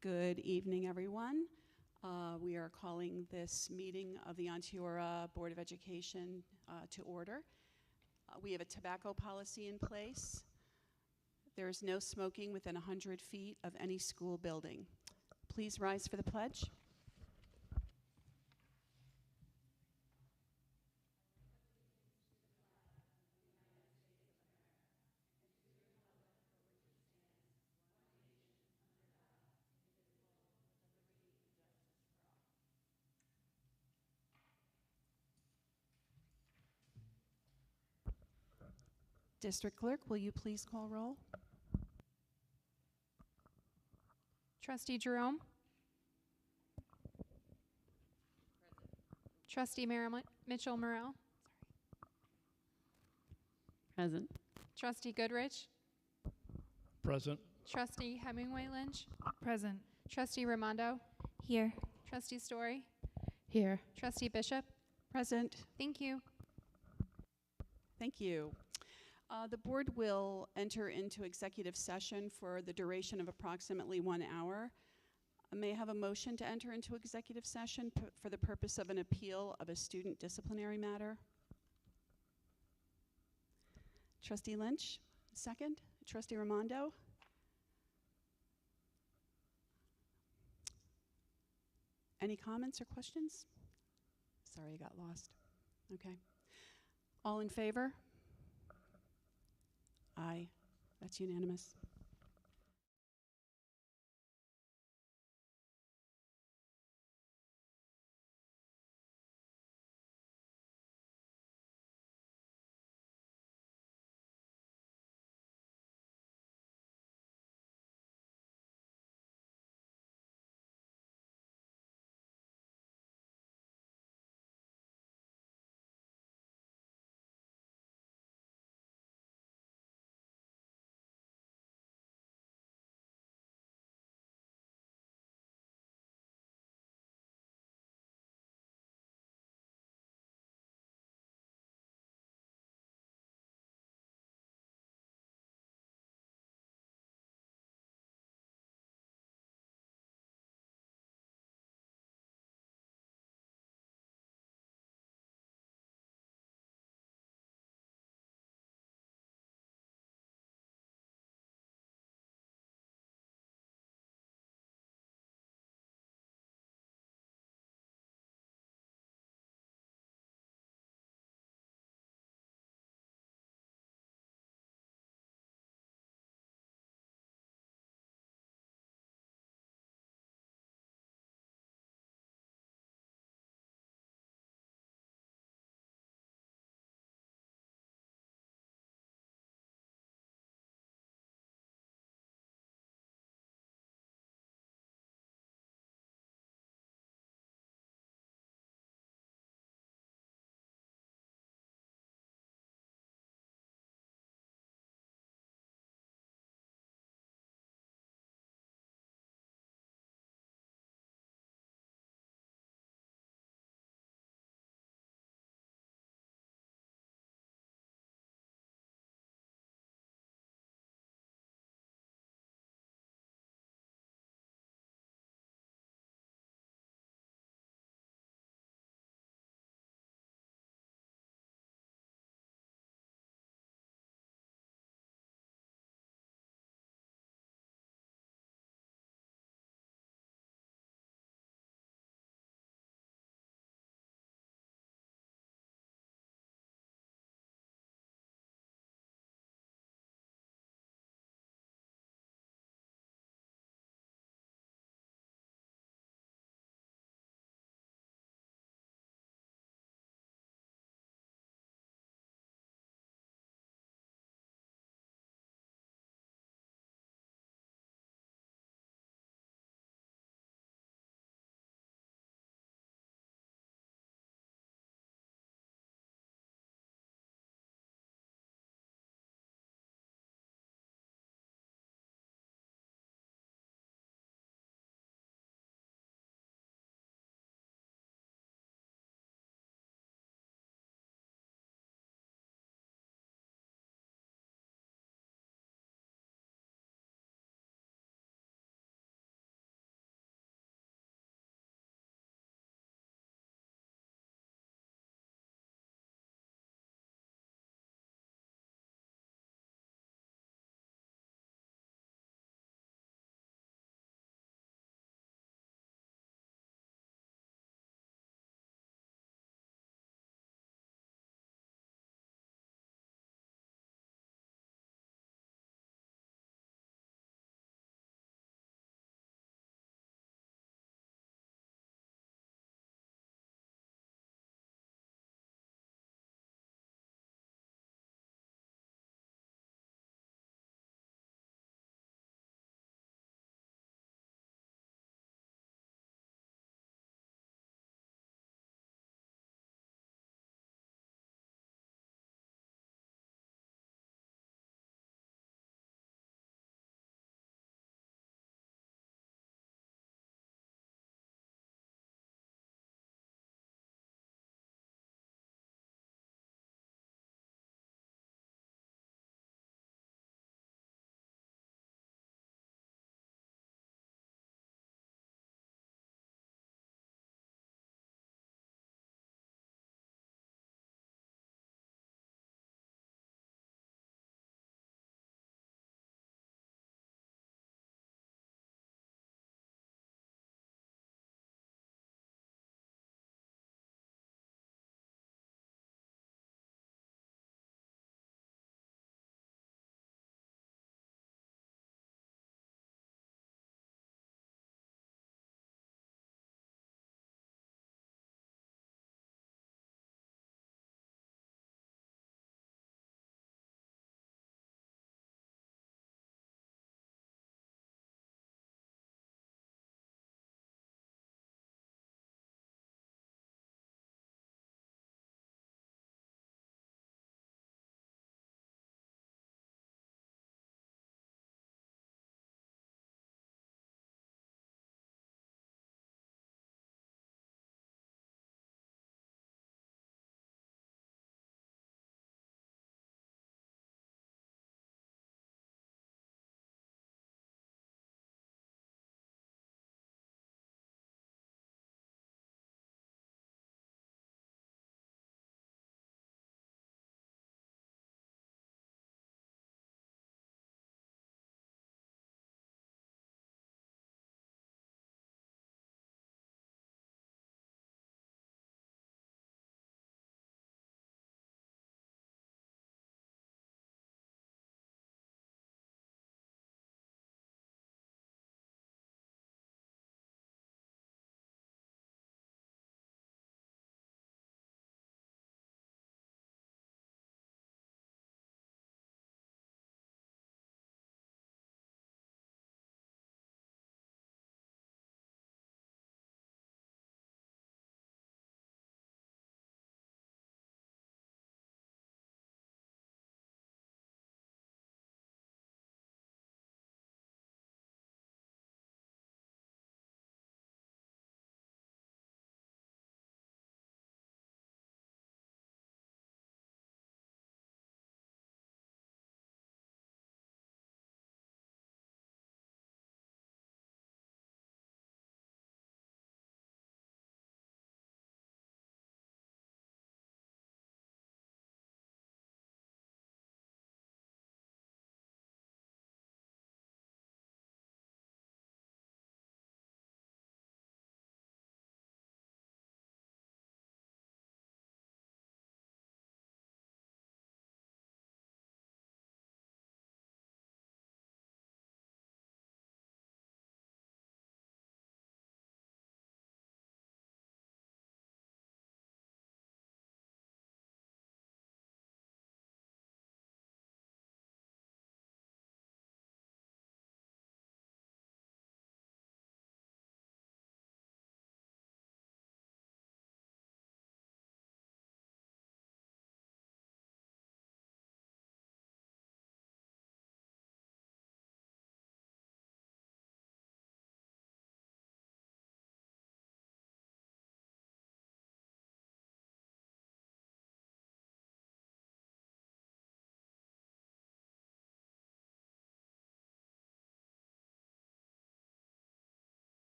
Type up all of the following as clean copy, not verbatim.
Good evening, everyone. We are calling this meeting of the Onteora Board of Education to order. We have a tobacco policy in place. There is no smoking within 100 feet of any school building. Please rise for the pledge. District Clerk, will you please call roll? Trustee Jerome? Trustee Mitchell Morrell? Present. Trustee Goodrich? Present. Trustee Hemingway Lynch? Present. Trustee Raimondo? Here. Trustee Story? Here. Trustee Bishop? Present. Thank you. Thank you. The board will enter into executive session for the duration of approximately 1 hour. May I have a motion to enter into executive session for the purpose of an appeal of a student disciplinary matter? Trustee Lynch, second. Trustee Raimondo? Any comments or questions? Sorry, I got lost. Okay. All in favor? Aye. That's unanimous.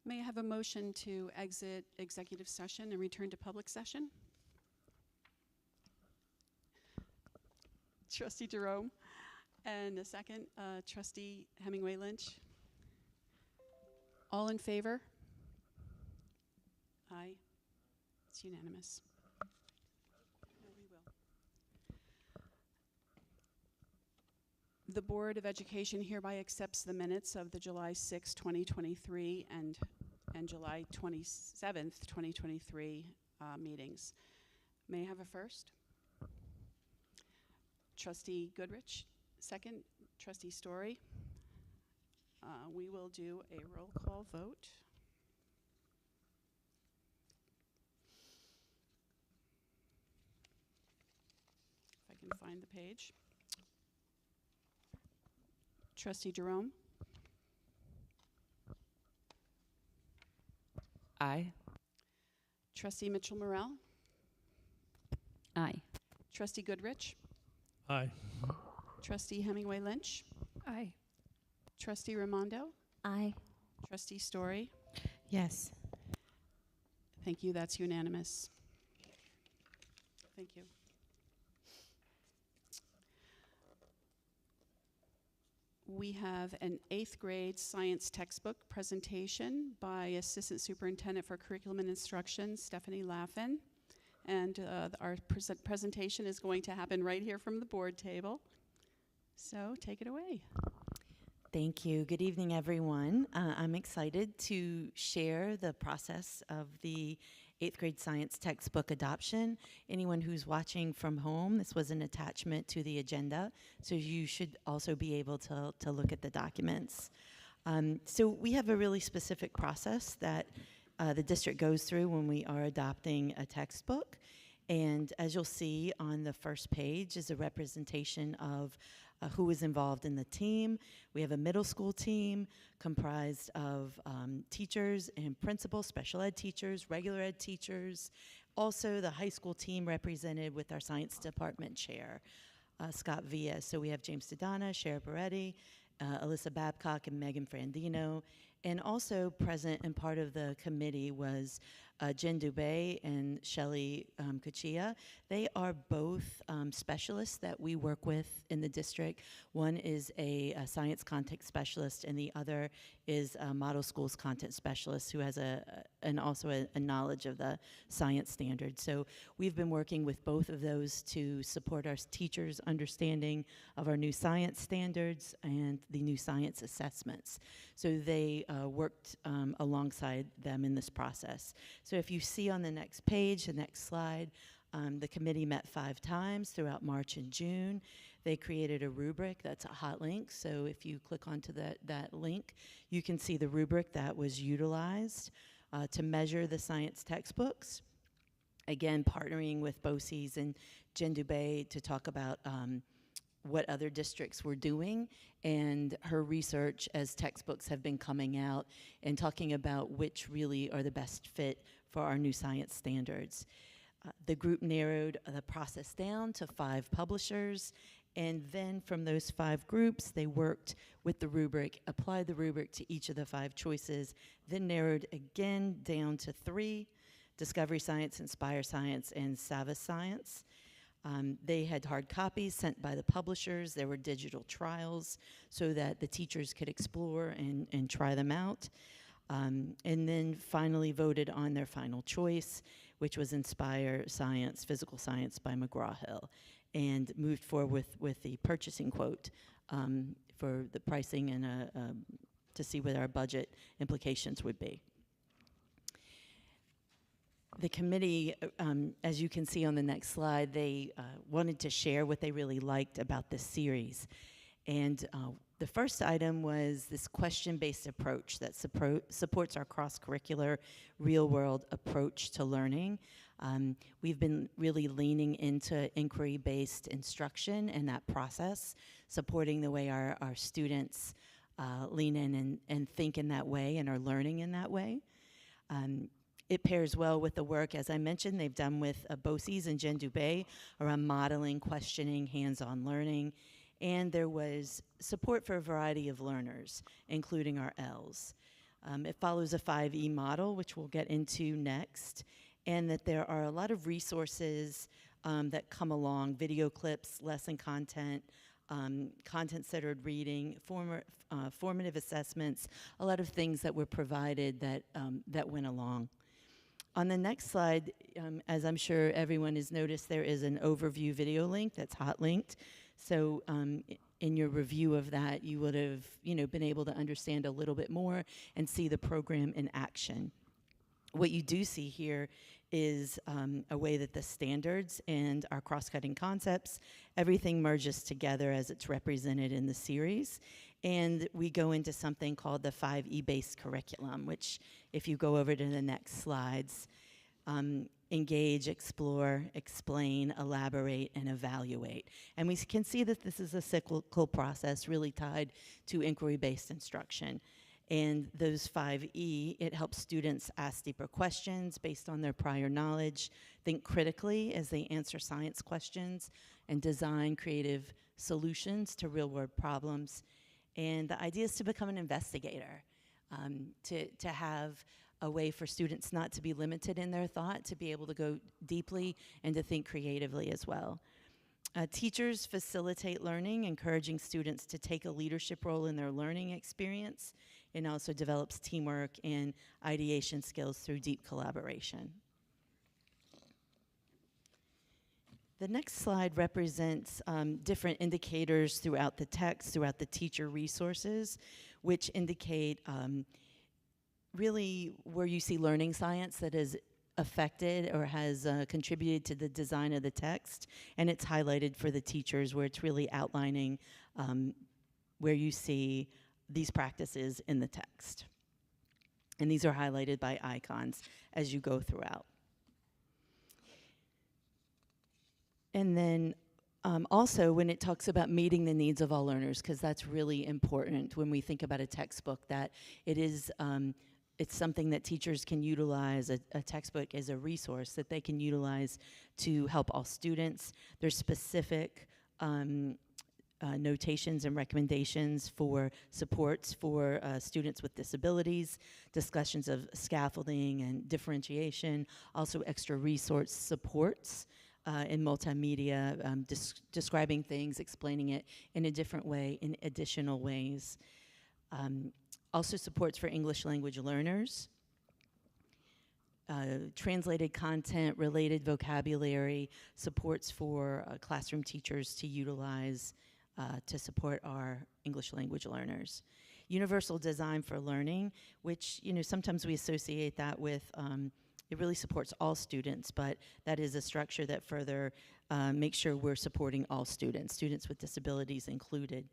May I have a motion to exit executive session and return to public session? Trustee Jerome. And a second, Trustee Hemingway Lynch. All in favor? Aye. It's unanimous. No, we will. The Board of Education hereby accepts the minutes of the July 6, 2023 and July 27th, 2023 meetings. May I have a first? Trustee Goodrich. Second, Trustee Story. We will do a roll call vote. If I can find the page. Trustee Jerome. Aye. Trustee Mitchell-Morell. Aye. Trustee Goodrich. Aye. Trustee Hemingway Lynch. Aye. Trustee Raimondo. Aye. Trustee Story. Yes. Thank you, that's unanimous. Thank you. We have an 8th grade science textbook presentation by Assistant Superintendent for Curriculum and Instruction, Stephanie Laffin. And our presentation is going to happen right here from the board table. So take it away. Thank you. Good evening, everyone. I'm excited to share the process of the 8th grade science textbook adoption. Anyone who's watching from home, this was an attachment to the agenda, so you should also be able to look at the documents. So we have a really specific process that the district goes through when we are adopting a textbook. And as you'll see on the first page is a representation of who was involved in the team. We have a middle school team comprised of teachers and principals, special ed teachers, regular ed teachers. Also the high school team represented with our science department chair, Scott Villa. So we have James Dodonna, Shara Peretti, Alyssa Babcock, and Megan Frandino. And also present and part of the committee was Jen Dubé and Shelly Cuccia. They are both specialists that we work with in the district. One is a science content specialist, and the other is a model schools content specialist who has also a knowledge of the science standards. So we've been working with both of those to support our teachers' understanding of our new science standards and the new science assessments. So they worked alongside them in this process. So if you see on the next page, the next slide, the committee met 5 times throughout March and June. They created a rubric that's a hot link. So if you click onto that link, you can see the rubric that was utilized to measure the science textbooks. Again, partnering with BOCES and Jen Dubé to talk about what other districts were doing and her research as textbooks have been coming out and talking about which really are the best fit for our new science standards. The group narrowed the process down to 5 publishers, and then from those 5 groups, they worked with the rubric, applied the rubric to each of the 5 choices, then narrowed again down to 3, Discovery Science, Inspire Science, and Savvas Science. They had hard copies sent by the publishers. There were digital trials so that the teachers could explore and try them out. And then finally voted on their final choice, which was Inspire Science, Physical Science by McGraw-Hill, and moved forward with the purchasing quote for the pricing and to see what our budget implications would be. The committee, as you can see on the next slide, they wanted to share what they really liked about this series. And the first item was this question-based approach that supports our cross-curricular, real-world approach to learning. We've been really leaning into inquiry-based instruction and that process, supporting the way our students lean in and think in that way and are learning in that way. It pairs well with the work, as I mentioned, they've done with BOCES and Jen Dubé around modeling, questioning, hands-on learning. And there was support for a variety of learners, including our ELs. It follows a 5E model, which we'll get into next, and that there are a lot of resources that come along, video clips, lesson content, content-centered reading, formative assessments, a lot of things that were provided that went along. On the next slide, as I'm sure everyone has noticed, there is an overview video link that's hot linked. So in your review of that, you would have been able to understand a little bit more and see the program in action. What you do see here is a way that the standards and our cross-cutting concepts, everything merges together as it's represented in the series. And we go into something called the 5E-based curriculum, which if you go over to the next slides, engage, explore, explain, elaborate, and evaluate. And we can see that this is a cyclical process really tied to inquiry-based instruction. And those 5E, it helps students ask deeper questions based on their prior knowledge, think critically as they answer science questions, and design creative solutions to real-world problems. And the idea is to become an investigator, to have a way for students not to be limited in their thought, to be able to go deeply and to think creatively as well. Teachers facilitate learning, encouraging students to take a leadership role in their learning experience, and also develops teamwork and ideation skills through deep collaboration. The next slide represents different indicators throughout the text, throughout the teacher resources, which indicate really where you see learning science that is affected or has contributed to the design of the text, and it's highlighted for the teachers where it's really outlining where you see these practices in the text. And these are highlighted by icons as you go throughout. And then also when it talks about meeting the needs of all learners, because that's really important when we think about a textbook, that it is it's something that teachers can utilize. A textbook is a resource that they can utilize to help all students. There's specific notations and recommendations for supports for students with disabilities, discussions of scaffolding and differentiation, also extra resource supports in multimedia, describing things, explaining it in a different way, in additional ways. Also supports for English language learners, translated content, related vocabulary, supports for classroom teachers to utilize to support our English language learners. Universal design for learning, which sometimes we associate that with, it really supports all students, but that is a structure that further makes sure we're supporting all students, students with disabilities included.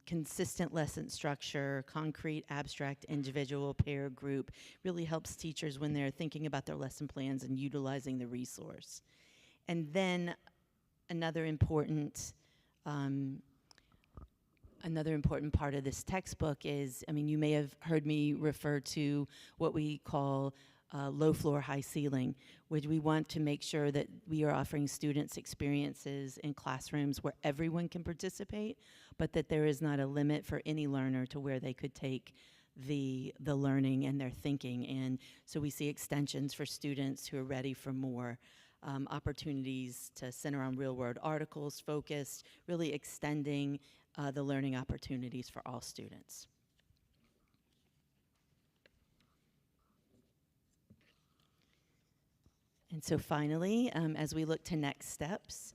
Consistent lesson structure, concrete, abstract, individual, pair, group, really helps teachers when they're thinking about their lesson plans and utilizing the resource. And then another important part of this textbook is, you may have heard me refer to what we call low floor, high ceiling, which we want to make sure that we are offering students experiences in classrooms where everyone can participate, but that there is not a limit for any learner to where they could take the learning and their thinking. And so we see extensions for students who are ready for more, opportunities to center on real world articles, focused, really extending the learning opportunities for all students. And so finally, as we look to next steps,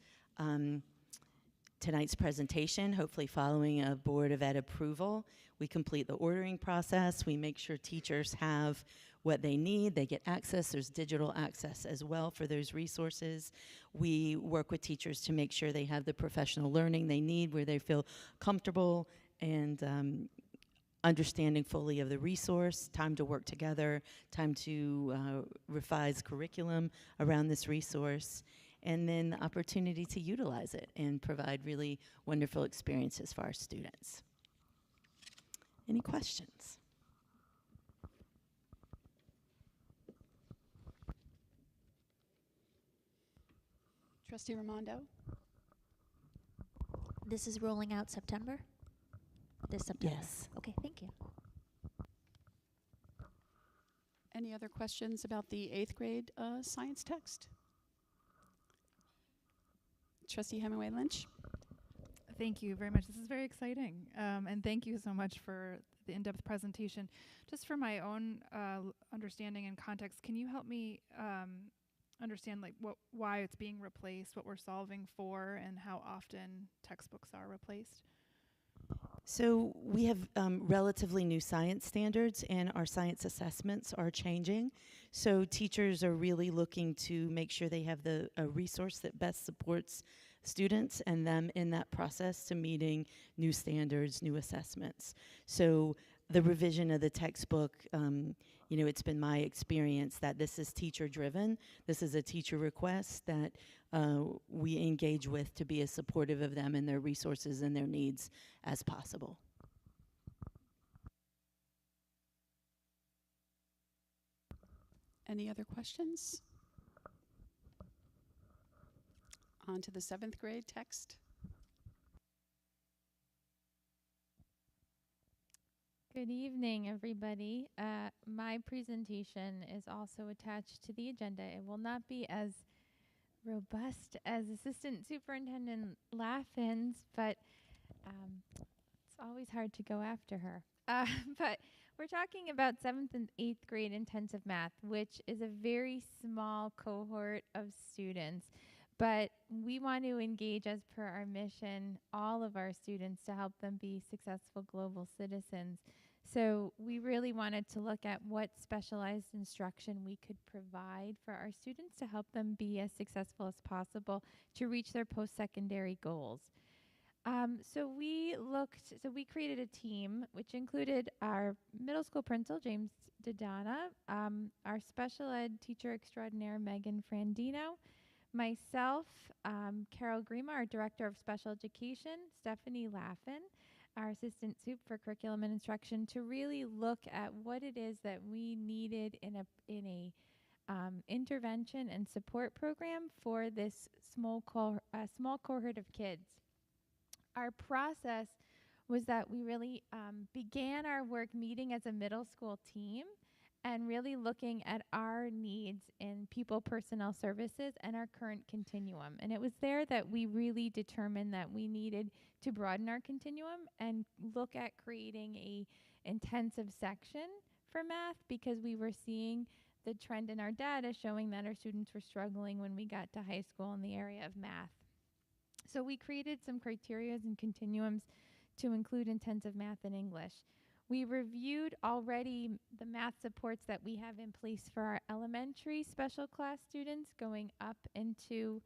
tonight's presentation, hopefully following a Board of Ed approval, we complete the ordering process. We make sure teachers have what they need. They get access. There's digital access as well for those resources. We work with teachers to make sure they have the professional learning they need, where they feel comfortable and understanding fully of the resource, time to work together, time to revise curriculum around this resource, and then the opportunity to utilize it and provide really wonderful experiences for our students. Any questions? Trustee Raimondo? This is rolling out September? This September? Yes. Okay, thank you. Any other questions about the 8th grade science text? Trustee Hemingway Lynch? Thank you very much. This is very exciting. And thank you so much for the in-depth presentation. Just for my own understanding and context, can you help me understand why it's being replaced, what we're solving for, and how often textbooks are replaced? So we have relatively new science standards, and our science assessments are changing. So teachers are really looking to make sure they have a resource that best supports students and them in that process to meeting new standards, new assessments. So the revision of the textbook, it's been my experience that this is teacher-driven. This is a teacher request that we engage with to be as supportive of them and their resources and their needs as possible. Any other questions? On to the 7th grade text. Good evening, everybody. My presentation is also attached to the agenda. It will not be as robust as Assistant Superintendent Laffin's, but it's always hard to go after her. But we're talking about 7th and 8th grade intensive math, which is a very small cohort of students. But we want to engage, as per our mission, all of our students to help them be successful global citizens. So we really wanted to look at what specialized instruction we could provide for our students to help them be as successful as possible to reach their post-secondary goals. So we created a team which included our middle school principal, James Dodonna, our special ed teacher extraordinaire, Megan Frandino, myself, Carol Grima, our Director of Special Education, Stephanie Laffin, our Assistant Sup for Curriculum and Instruction, to really look at what it is that we needed in a intervention and support program for this small cohort of kids. Our process was that we really began our work meeting as a middle school team and really looking at our needs in people personnel services and our current continuum. And it was there that we really determined that we needed to broaden our continuum and look at creating a intensive section for math, because we were seeing the trend in our data showing that our students were struggling when we got to high school in the area of math. So we created some criteria and continuums to include intensive math and English. We reviewed already the math supports that we have in place for our elementary special class students going up into,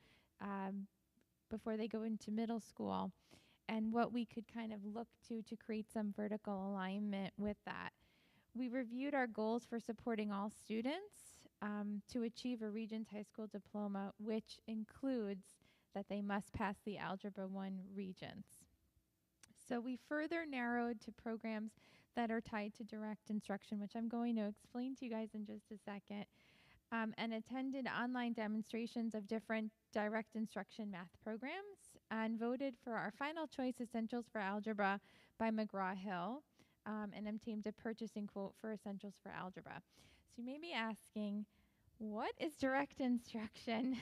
before they go into middle school, and what we could kind of look to create some vertical alignment with that. We reviewed our goals for supporting all students to achieve a Regents High School diploma, which includes that they must pass the Algebra 1 Regents. So we further narrowed to programs that are tied to direct instruction, which I'm going to explain to you guys in just a second, and attended online demonstrations of different direct instruction math programs, and voted for our final choice, Essentials for Algebra by McGraw-Hill, and obtained a purchasing quote for Essentials for Algebra. So you may be asking, what is direct instruction?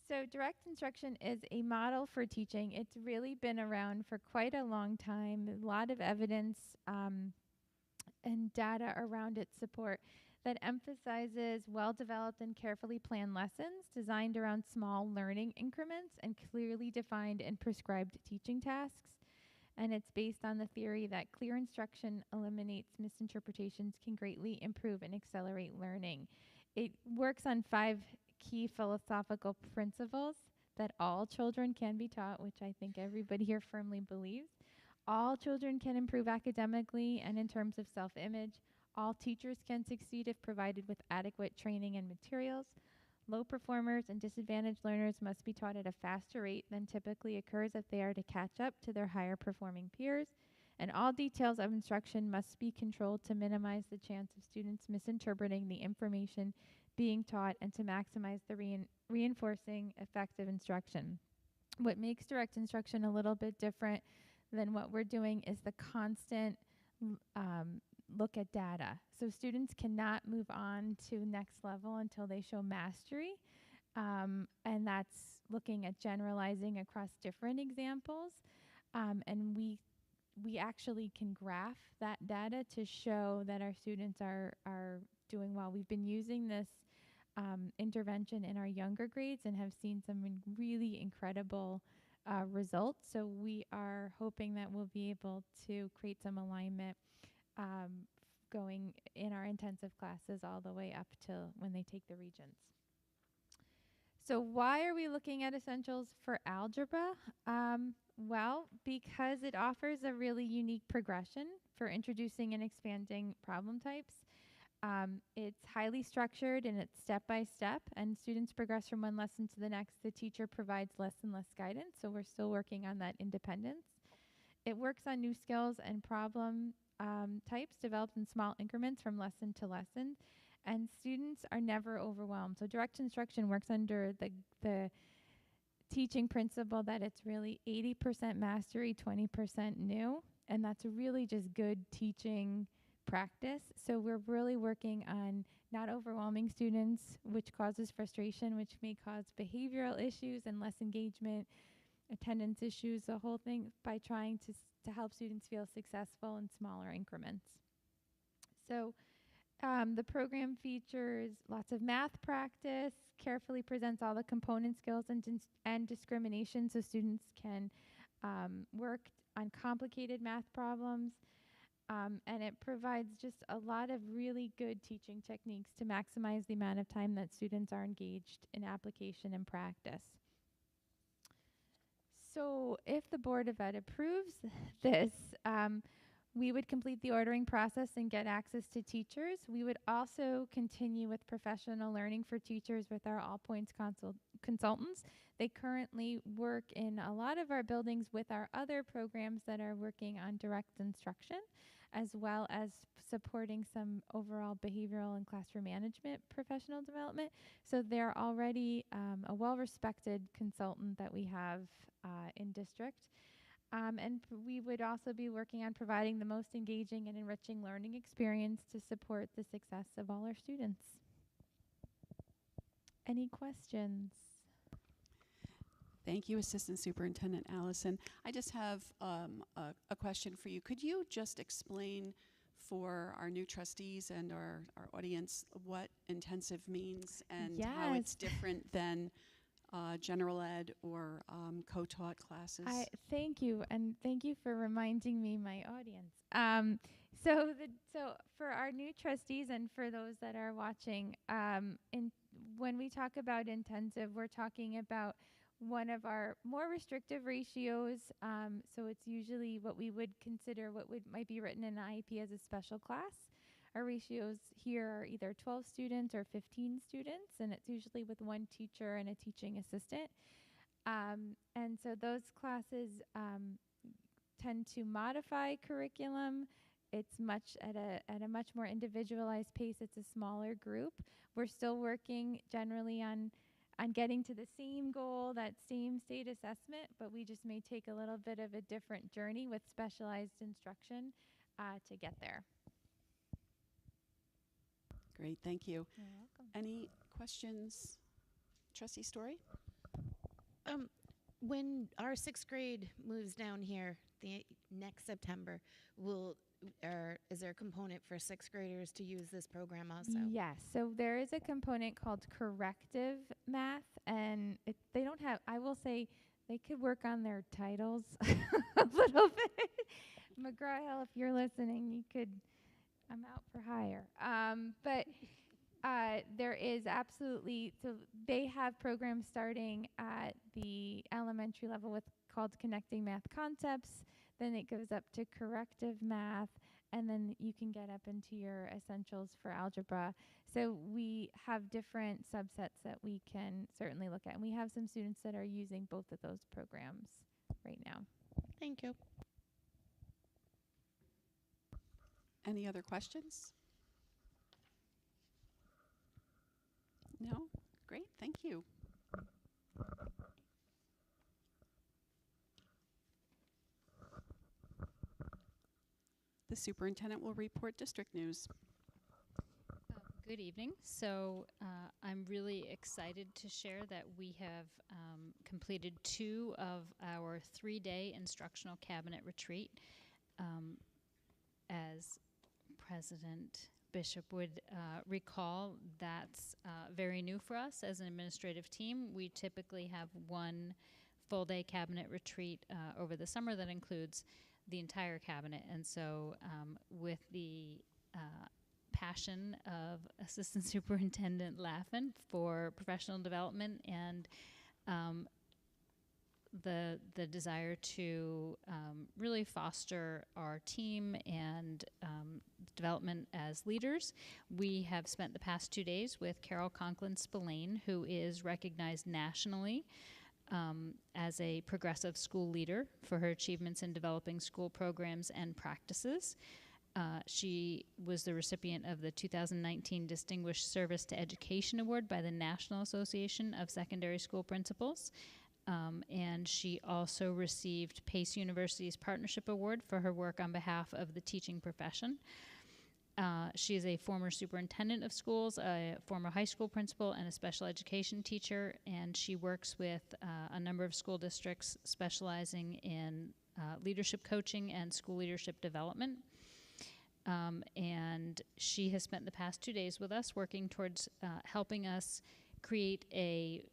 So direct instruction is a model for teaching. It's really been around for quite a long time. A lot of evidence and data around its support that emphasizes well-developed and carefully planned lessons designed around small learning increments and clearly defined and prescribed teaching tasks. And it's based on the theory that clear instruction eliminates misinterpretations, can greatly improve and accelerate learning. It works on 5 key philosophical principles: that all children can be taught, which I think everybody here firmly believes. All children can improve academically and in terms of self-image. All teachers can succeed if provided with adequate training and materials. Low performers and disadvantaged learners must be taught at a faster rate than typically occurs if they are to catch up to their higher performing peers. And all details of instruction must be controlled to minimize the chance of students misinterpreting the information being taught and to maximize the reinforcing effective instruction. What makes direct instruction a little bit different than what we're doing is the constant look at data. So students cannot move on to next level until they show mastery. And that's looking at generalizing across different examples. And we actually can graph that data to show that our students are doing well. We've been using this intervention in our younger grades and have seen some really incredible results. So we are hoping that we'll be able to create some alignment going in our intensive classes all the way up till when they take the Regents. So why are we looking at essentials for algebra? Well, because it offers a really unique progression for introducing and expanding problem types. It's highly structured and it's step by step, and students progress from one lesson to the next. The teacher provides less and less guidance, so we're still working on that independence. It works on new skills and problem types developed in small increments from lesson to lesson, and students are never overwhelmed. So direct instruction works under the teaching principle that it's really 80% mastery, 20% new, and that's really just good teaching practice. So we're really working on not overwhelming students, which causes frustration, which may cause behavioral issues and less engagement, attendance issues, the whole thing, by trying to help students feel successful in smaller increments. So the program features lots of math practice, carefully presents all the component skills and discrimination so students can work on complicated math problems. And it provides just a lot of really good teaching techniques to maximize the amount of time that students are engaged in application and practice. So if the Board of Ed approves this, we would complete the ordering process and get access to teachers. We would also continue with professional learning for teachers with our All Points consultants. They currently work in a lot of our buildings with our other programs that are working on direct instruction, as well as supporting some overall behavioral and classroom management professional development. So they're already a well-respected consultant that we have in district. And we would also be working on providing the most engaging and enriching learning experience to support the success of all our students. Any questions? Thank you, Assistant Superintendent Allison. I just have a question for you. Could you just explain for our new trustees and our audience what intensive means and how it's different than general ed or co-taught classes? Thank you, and thank you for reminding me, my audience. So for our new trustees and for those that are watching, when we talk about intensive, we're talking about one of our more restrictive ratios. So it's usually what we would consider might be written in an IEP as a special class. Our ratios here are either 12 students or 15 students, and it's usually with one teacher and a teaching assistant. And so those classes tend to modify curriculum. It's much at a much more individualized pace. It's a smaller group. We're still working generally on getting to the same goal, that same state assessment, but we just may take a little bit of a different journey with specialized instruction to get there. Great, thank you. You're welcome. Any questions? Trustee Story? When our 6th grade moves down here the next September, is there a component for 6th graders to use this program also? Yes, so there is a component called corrective math, and they don't have, I will say, they could work on their titles a little bit. McGraw-Hill, if you're listening, you could, I'm out for hire. But there is absolutely, so they have programs starting at the elementary level called Connecting Math Concepts. Then it goes up to corrective math, and then you can get up into your essentials for algebra. So we have different subsets that we can certainly look at. And we have some students that are using both of those programs right now. Thank you. Any other questions? No? Great, thank you. the superintendent will report district news. Good evening. So I'm really excited to share that we have completed 2 of our 3-day instructional cabinet retreat. As President Bishop would recall, that's very new for us as an administrative team. We typically have 1 full-day cabinet retreat over the summer that includes the entire cabinet. And so with the passion of Assistant Superintendent Laffin for professional development and the desire to really foster our team and development as leaders, we have spent the past 2 days with Carol Conklin-Spillane, who is recognized nationally as a progressive school leader for her achievements in developing school programs and practices. She was the recipient of the 2019 Distinguished Service to Education Award by the National Association of Secondary School Principals. And she also received Pace University's Partnership Award for her work on behalf of the teaching profession. She is a former superintendent of schools, a former high school principal, and a special education teacher, and she works with a number of school districts specializing in leadership coaching and school leadership development. And she has spent the past 2 days with us working towards helping us create a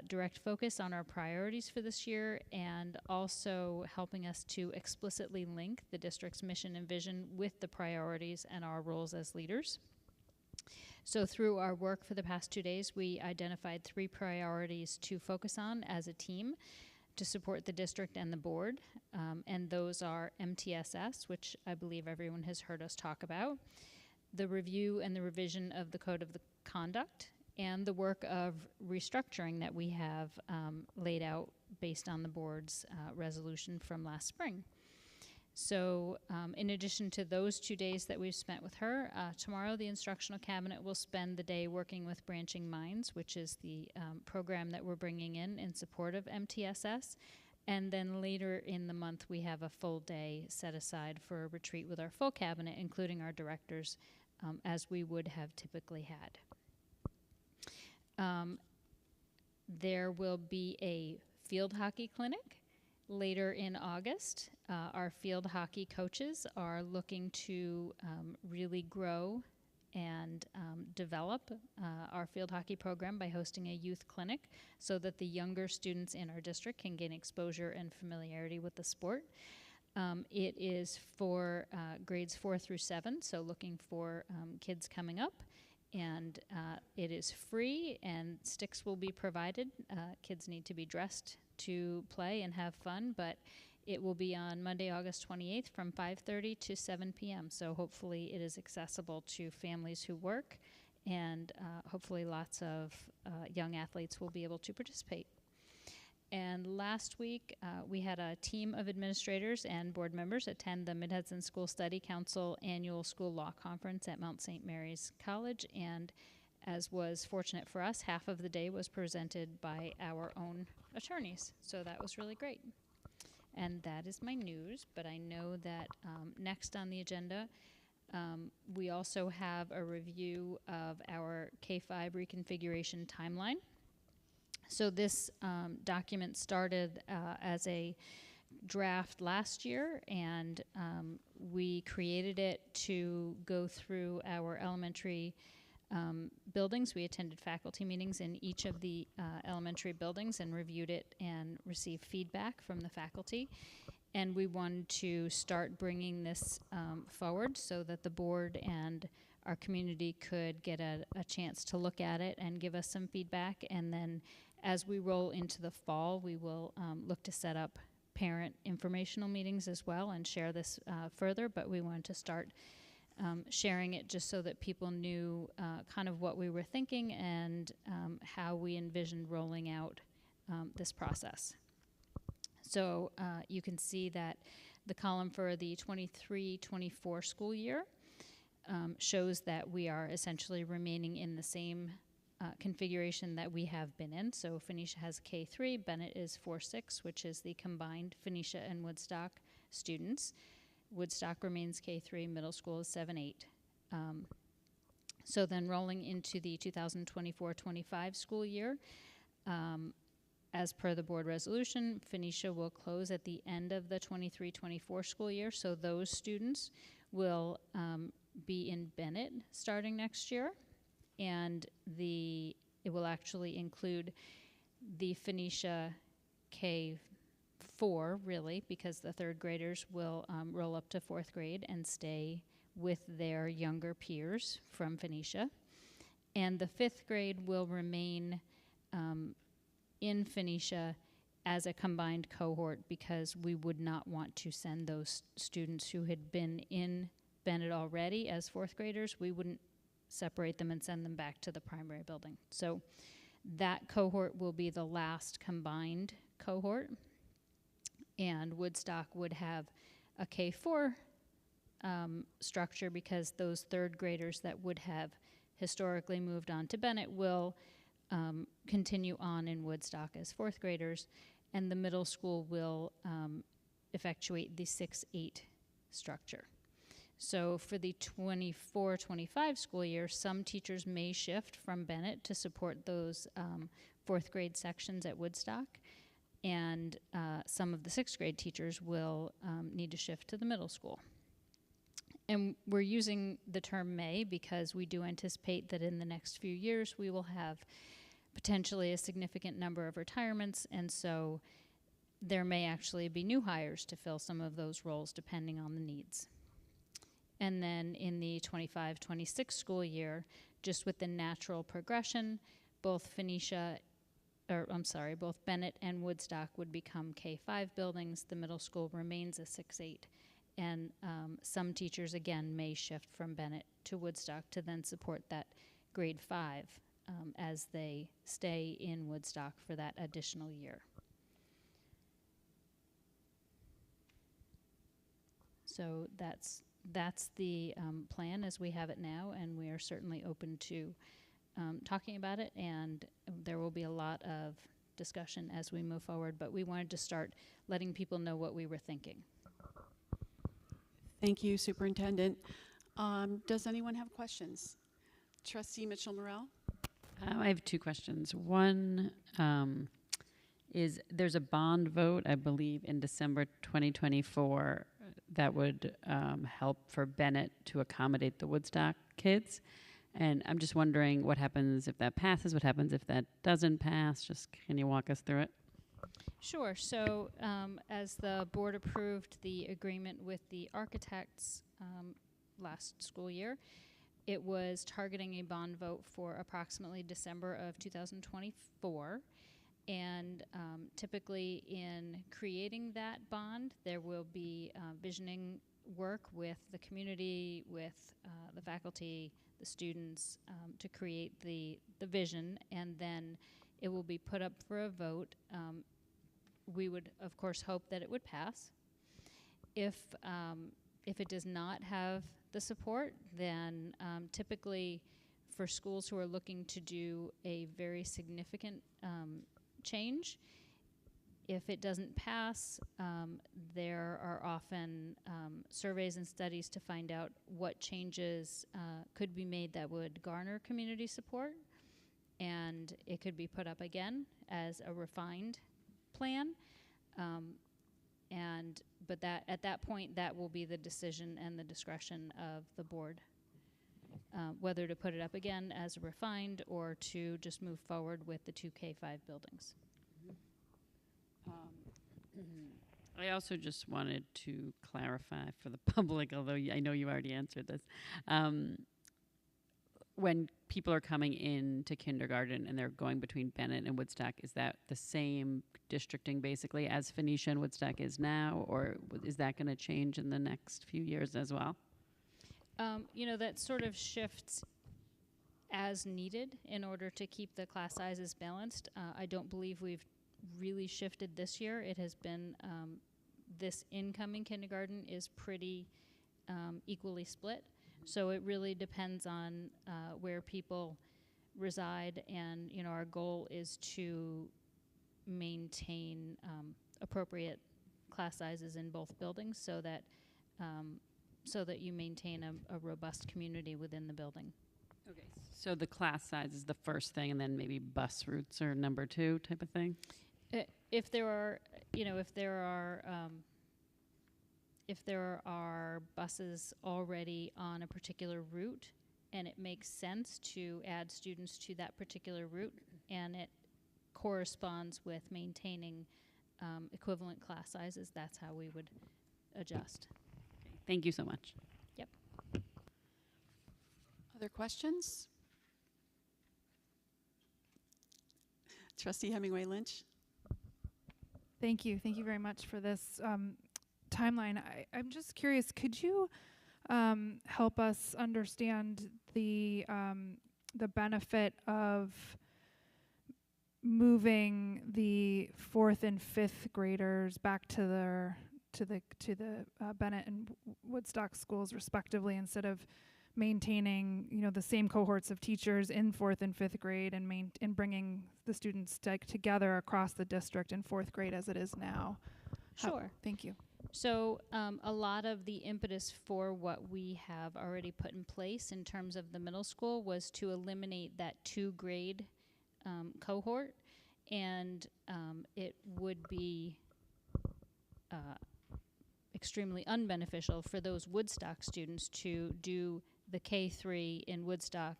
direct focus on our priorities for this year, and also helping us to explicitly link the district's mission and vision with the priorities and our roles as leaders. So through our work for the past 2 days, we identified 3 priorities to focus on as a team to support the district and the board, and those are MTSS, which I believe everyone has heard us talk about, the review and the revision of the Code of the Conduct, and the work of restructuring that we have laid out based on the board's resolution from last spring. So in addition to those 2 days that we've spent with her, tomorrow the instructional cabinet will spend the day working with Branching Minds, which is the program that we're bringing in support of MTSS. And then later in the month, we have a full day set aside for a retreat with our full cabinet, including our directors, as we would have typically had. There will be a field hockey clinic later in August. Our field hockey coaches are looking to really grow and develop our field hockey program by hosting a youth clinic so that the younger students in our district can gain exposure and familiarity with the sport. It is for grades 4 through 7, so looking for kids coming up. And it is free, and sticks will be provided. Kids need to be dressed to play and have fun, but it will be on Monday, August 28th from 5:30 to 7 p.m. So hopefully it is accessible to families who work, and hopefully lots of young athletes will be able to participate. And last week, we had a team of administrators and board members attend the Mid-Hudson School Study Council annual school law conference at Mount St. Mary's College. And as was fortunate for us, half of the day was presented by our own attorneys. So that was really great. And that is my news, but I know that next on the agenda, we also have a review of our K-5 reconfiguration timeline. So this document started as a draft last year, and we created it to go through our elementary buildings. We attended faculty meetings in each of the elementary buildings and reviewed it and received feedback from the faculty. And we wanted to start bringing this forward so that the board and our community could get a chance to look at it and give us some feedback. And then as we roll into the fall, we will look to set up parent informational meetings as well and share this further. But we wanted to start sharing it just so that people knew kind of what we were thinking and how we envisioned rolling out this process. So you can see that the column for the 23-24 school year shows that we are essentially remaining in the same configuration that we have been in. So Phoenicia has K3, Bennett is 4-6, which is the combined Phoenicia and Woodstock students. Woodstock remains K3, middle school is 7-8. So then rolling into the 2024-25 school year, as per the board resolution, Phoenicia will close at the end of the 23-24 school year. So those students will be in Bennett starting next year. And it will actually include the Phoenicia K4, really, because the third graders will roll up to fourth grade and stay with their younger peers from Phoenicia. And the fifth grade will remain in Phoenicia as a combined cohort because we would not want to send those students who had been in Bennett already as fourth graders. We wouldn't separate them and send them back to the primary building. So that cohort will be the last combined cohort. And Woodstock would have a K4 structure because those third graders that would have historically moved on to Bennett will continue on in Woodstock as fourth graders, and the middle school will effectuate the 6-8 structure. So for the 24-25 school year, some teachers may shift from Bennett to support those fourth grade sections at Woodstock, and some of the sixth grade teachers will need to shift to the middle school. And we're using the term may because we do anticipate that in the next few years we will have potentially a significant number of retirements, and so there may actually be new hires to fill some of those roles depending on the needs. And then in the 25-26 school year, just with the natural progression, both Bennett and Woodstock would become K5 buildings. The middle school remains a 6-8. And some teachers, again, may shift from Bennett to Woodstock to then support that grade 5 as they stay in Woodstock for that additional year. So that's the plan as we have it now, and we are certainly open to talking about it, and there will be a lot of discussion as we move forward, but we wanted to start letting people know what we were thinking. Thank you, Superintendent. Does anyone have questions? Trustee Mitchell-Morell? I have two questions. One is there's a bond vote, I believe, in December 2024 that would help for Bennett to accommodate the Woodstock kids. And I'm just wondering what happens if that passes, what happens if that doesn't pass? Just can you walk us through it? Sure. So as the board approved the agreement with the architects last school year, it was targeting a bond vote for approximately December of 2024. And typically in creating that bond, there will be visioning work with the community, with the faculty, the students, to create the vision, and then it will be put up for a vote. We would, of course, hope that it would pass. If it does not have the support, then typically for schools who are looking to do a very significant change, if it doesn't pass, there are often surveys and studies to find out what changes could be made that would garner community support, and it could be put up again as a refined plan, but that at that point that will be the decision and the discretion of the board, whether to put it up again as refined or to just move forward with the 2 K5 buildings. I also just wanted to clarify for the public, although I know you already answered this. When people are coming into kindergarten and they're going between Bennett and Woodstock, is that the same districting basically as Phoenicia and Woodstock is now, or is that going to change in the next few years as well? That sort of shifts as needed in order to keep the class sizes balanced. I don't believe we've really shifted this year. It has been, this incoming kindergarten is pretty equally split. So it really depends on where people reside, and our goal is to maintain appropriate class sizes in both buildings so that so that you maintain a robust community within the building. Okay. So the class size is the first thing, and then maybe bus routes are number 2 type of thing? If there are, if there are buses already on a particular route, and it makes sense to add students to that particular route, and it corresponds with maintaining equivalent class sizes, that's how we would adjust. Okay. Thank you so much. Yep. Other questions? Trustee Hemingway Lynch? Thank you. Thank you very much for this timeline. I'm just curious, could you help us understand the benefit of moving the 4th and 5th graders back to the Bennett and Woodstock schools respectively, instead of maintaining, the same cohorts of teachers in 4th and 5th grade and bringing the students together across the district in 4th grade as it is now? Sure. Thank you. So a lot of the impetus for what we have already put in place in terms of the middle school was to eliminate that 2-grade cohort, and it would be extremely unbeneficial for those Woodstock students to do the K-3 in Woodstock,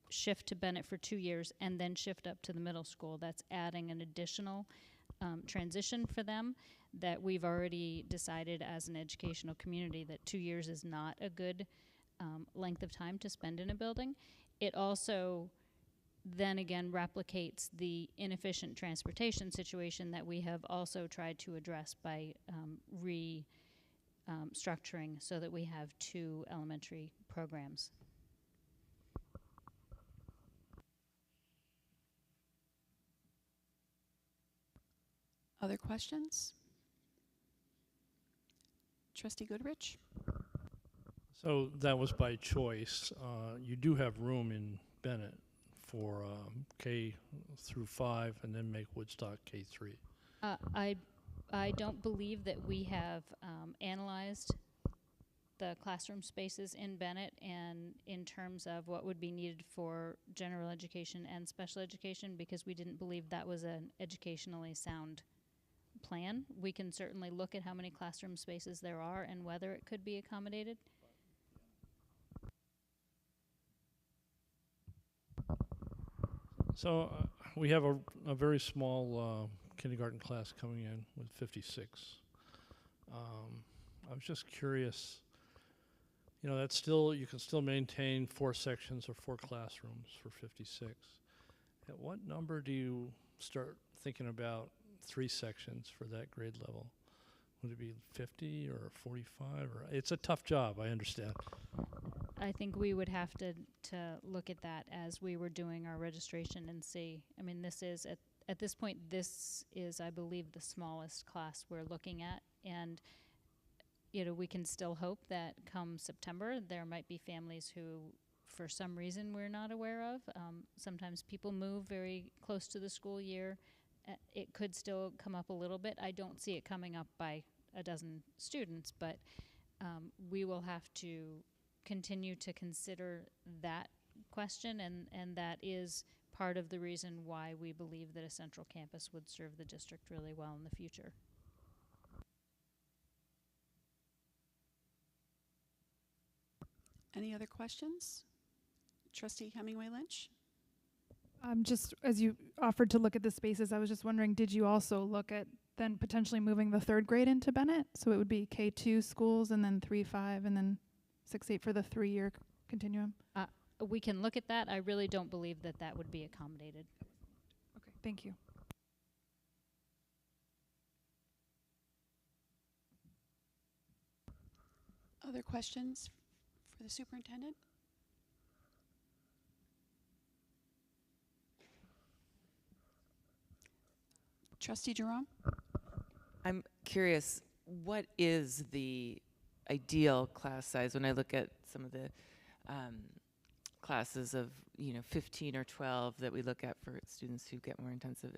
shift to Bennett for 2 years, and then shift up to the middle school. That's adding an additional transition for them that we've already decided as an educational community that 2 years is not a good length of time to spend in a building. It also then again replicates the inefficient transportation situation that we have also tried to address by structuring so that we have 2 elementary programs. Other questions? Trustee Goodrich? So that was by choice. You do have room in Bennett for K through 5 and then make Woodstock K3. I don't believe that we have analyzed the classroom spaces in Bennett and in terms of what would be needed for general education and special education, because we didn't believe that was an educationally sound plan. We can certainly look at how many classroom spaces there are and whether it could be accommodated. So we have a very small kindergarten class coming in with 56. I was just curious, that's still, you can still maintain 4 sections or 4 classrooms for 56. At what number do you start thinking about 3 sections for that grade level? Would it be 50 or 45? Or it's a tough job, I understand. I think we would have to look at that as we were doing our registration and see. I mean, this is, at this point, this is, I believe, the smallest class we're looking at. And, we can still hope that come September, there might be families who, for some reason we're not aware of, sometimes people move very close to the school year. It could still come up a little bit. I don't see it coming up by a dozen students, but we will have to continue to consider that question, and that is part of the reason why we believe that a central campus would serve the district really well in the future. Any other questions? Trustee Hemingway Lynch? Just as you offered to look at the spaces, I was just wondering, did you also look at then potentially moving the 3rd grade into Bennett? So it would be K2 schools and then 3-5 and then 6-8 for the 3-year continuum? We can look at that. I really don't believe that that would be accommodated. Okay, thank you. Other questions for the superintendent? Trustee Jerome? I'm curious, what is the ideal class size when I look at some of the classes of 15 or 12 that we look at for students who get more intensive?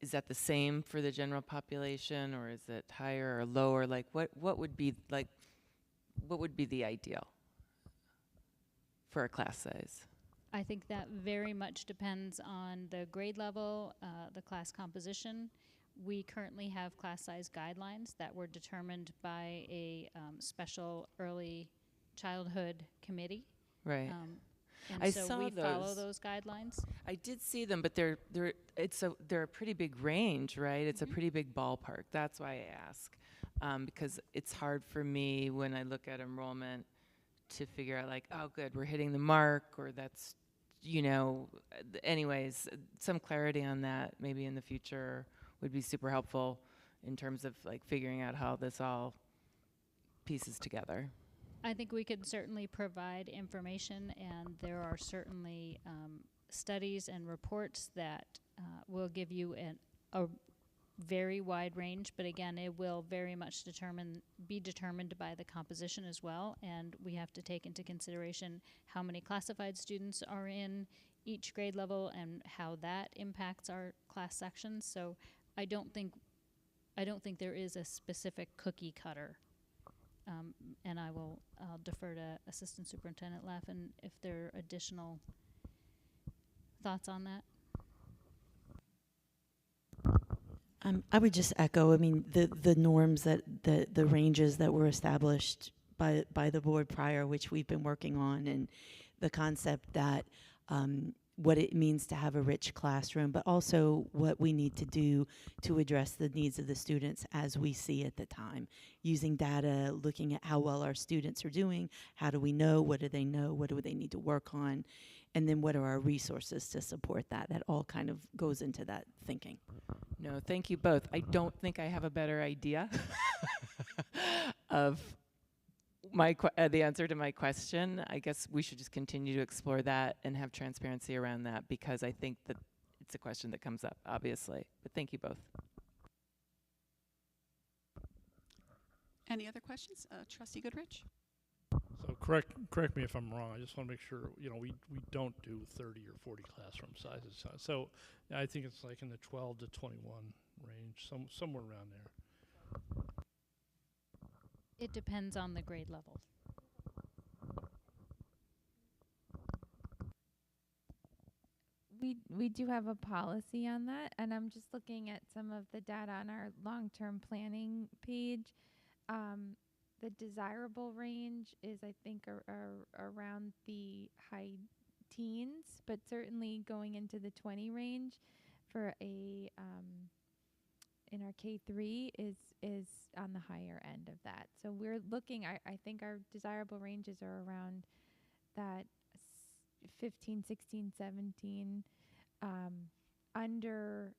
Is that the same for the general population, or is it higher or lower? Like what would be like what would be the ideal for a class size? I think that very much depends on the grade level, the class composition. We currently have class size guidelines that were determined by a special early childhood committee. Right. And I so saw we follow those. those guidelines. I did see them, but they're a pretty big range, right? It's a pretty big ballpark. That's why I ask, because it's hard for me when I look at enrollment to figure out like, oh, good, we're hitting the mark, or that's, anyways, some clarity on that maybe in the future would be super helpful in terms of like figuring out how this all pieces together. I think we could certainly provide information, and there are certainly studies and reports that will give you a very wide range, but again, it will very much be determined by the composition as well, and we have to take into consideration how many classified students are in each grade level and how that impacts our class sections. So I don't think there is a specific cookie cutter. And I'll defer to Assistant Superintendent Laffin if there are additional thoughts on that. I would just echo, I mean, the norms the ranges that were established by the board prior, which we've been working on, and the concept that what it means to have a rich classroom, but also what we need to do to address the needs of the students as we see at the time. Using data, looking at how well our students are doing, how do we know, what do they know, what do they need to work on, and then what are our resources to support that? That all kind of goes into that thinking. No, thank you both. I don't think I have a better idea of the answer to my question. I guess we should just continue to explore that and have transparency around that, because I think that it's a question that comes up, obviously. But thank you both. Any other questions? Trustee Goodrich? So correct me if I'm wrong. I just want to make sure, we don't do 30 or 40 classroom sizes. So I think it's like in the 12 to 21 range, somewhere around there. It depends on the grade level. We do have a policy on that, and I'm just looking at some of the data on our long-term planning page. The desirable range is, I think, around the high teens, but certainly going into the 20 range for a in our K3 is on the higher end of that. So we're looking, I think our desirable ranges are around that 15, 16, 17, under,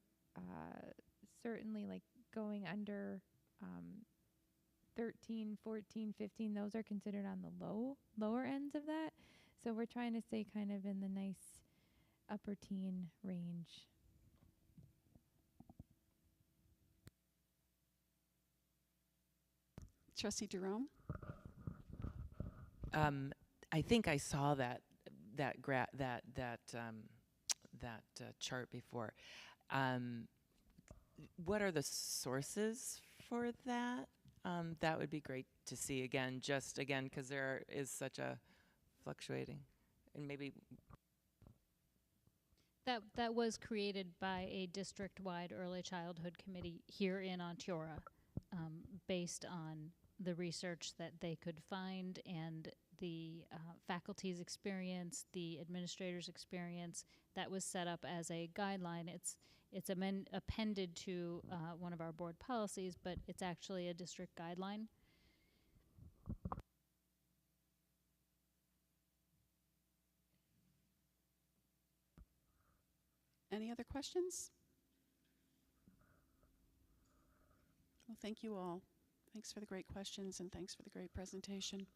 certainly like going under 13, 14, 15, those are considered on the lower ends of that. So we're trying to stay kind of in the nice upper teen range. Trustee Jerome? I think I saw that chart before. What are the sources for that? That would be great to see again, because there is such a fluctuating, and maybe. That was created by a district-wide early childhood committee here in Onteora, based on the research that they could find and the faculty's experience, the administrator's experience. That was set up as a guideline. It's appended to one of our board policies, but it's actually a district guideline. Any other questions? Well, thank you all. Thanks for the great questions, and thanks for the great presentation.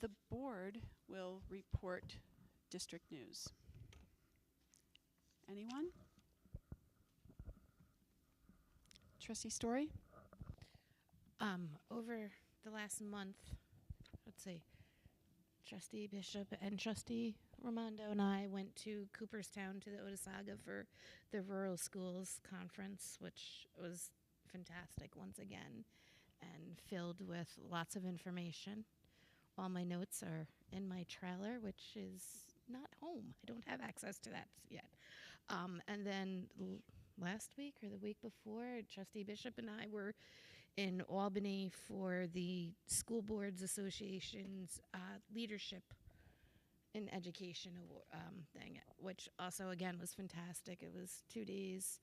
The board will report district news. Anyone? Trustee Story? Over the last month, let's see, Trustee Bishop and Trustee Raimondo and I went to Cooperstown to the Otisauga for the Rural Schools Conference, which was fantastic once again. and filled with lots of information. All my notes are in my trailer, which is not home. I don't have access to that yet. And then last week or the week before, Trustee Bishop and I were in Albany for the School Boards Association's Leadership in Education thing, which also, again, was fantastic. It was 2 days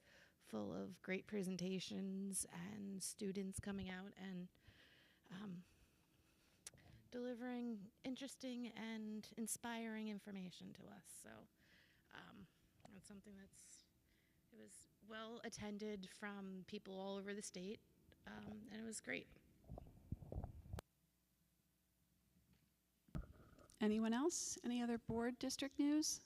full of great presentations and students coming out and delivering interesting and inspiring information to us. So it's something it was well attended from people all over the state, and it was great. Anyone else? Any other board district news?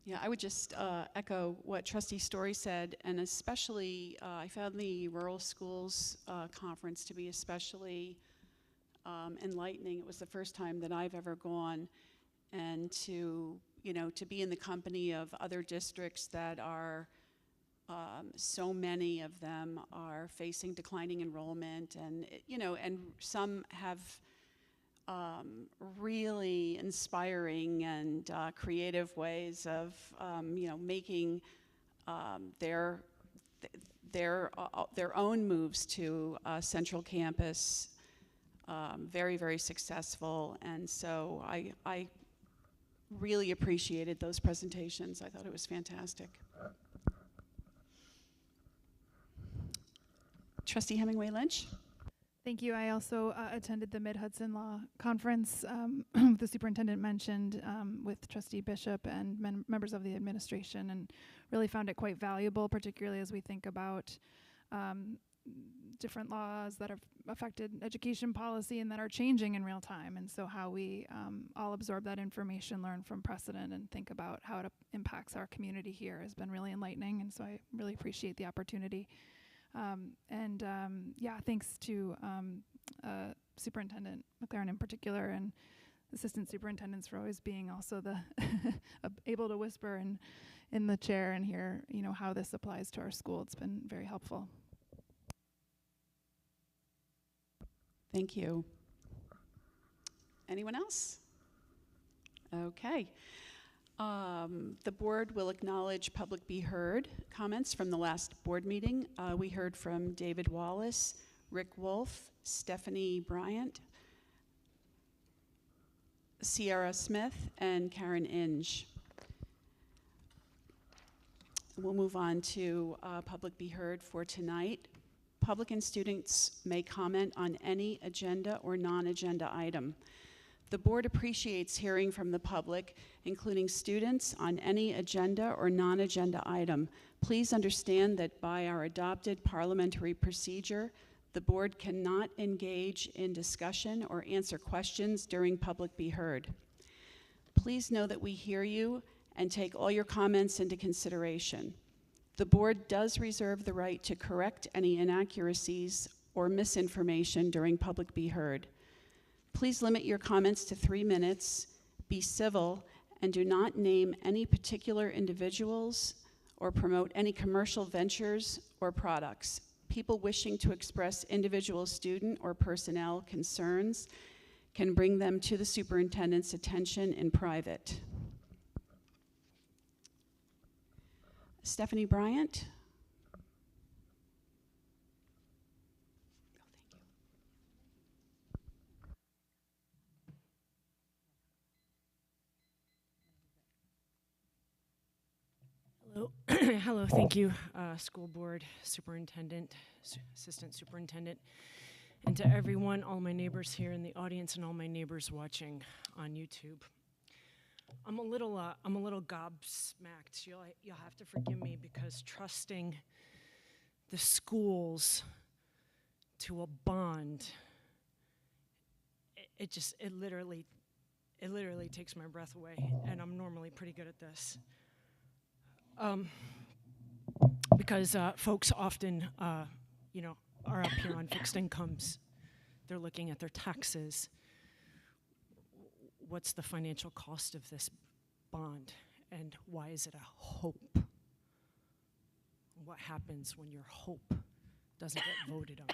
Yeah, I would just echo what Trustee Story said, and especially I found the Rural Schools Conference to be especially enlightening. It was the first time that I've ever gone, and to be in the company of other districts that are, so many of them are facing declining enrollment, and and some have really inspiring and creative ways of making their own moves to Central Campus very, very successful. And so I really appreciated those presentations. I thought it was fantastic. Trustee Hemingway Lynch. Thank you. I also attended the Mid-Hudson Law Conference the superintendent mentioned with Trustee Bishop and members of the administration, and really found it quite valuable, particularly as we think about different laws that have affected education policy and that are changing in real time. And so how we all absorb that information, learn from precedent, and think about how it impacts our community here has been really enlightening. And so I really appreciate the opportunity. Thanks to Superintendent McLaren in particular, and assistant superintendents for always being also the able to whisper in the chair and hear how this applies to our school. It's been very helpful. Thank you. Anyone else? Okay. The board will acknowledge public be heard comments from the last board meeting. We heard from David Wallace, Rick Wolf, Stephanie Bryant, Sierra Smith, and Karen Inge. We'll move on to public be heard for tonight. Public and students may comment on any agenda or non-agenda item. The board appreciates hearing from the public, including students, on any agenda or non-agenda item. Please understand that by our adopted parliamentary procedure, the board cannot engage in discussion or answer questions during public be heard. Please know that we hear you and take all your comments into consideration. The board does reserve the right to correct any inaccuracies or misinformation during public be heard. Please limit your comments to 3 minutes, be civil, and do not name any particular individuals or promote any commercial ventures or products. People wishing to express individual student or personnel concerns can bring them to the superintendent's attention in private. Stephanie Bryant. Hello, thank you, school board, superintendent, assistant superintendent, and to everyone, all my neighbors here in the audience and all my neighbors watching on YouTube. I'm a little gobsmacked. You'll have to forgive me, because trusting the schools to a bond, it literally takes my breath away, and I'm normally pretty good at this. Because folks often, are up here on fixed incomes. They're looking at their taxes. What's the financial cost of this bond, and why is it a hope? What happens when your hope doesn't get voted on.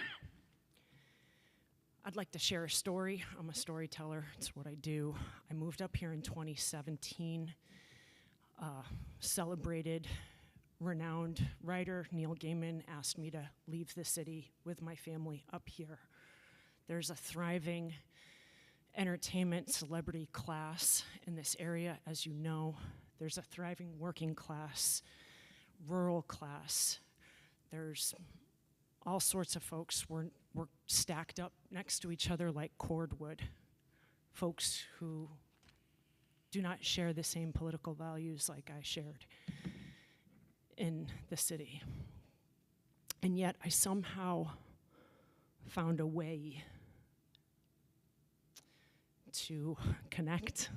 I'd like to share a story. I'm a storyteller. It's what I do. I moved up here in 2017. Celebrated, renowned writer Neil Gaiman asked me to leave the city with my family up here. There's a thriving entertainment celebrity class in this area, as you know. There's a thriving working class, rural class. There's all sorts of folks. We're stacked up next to each other like cordwood. Folks who do not share the same political values like I shared in the city. And yet I somehow found a way to connect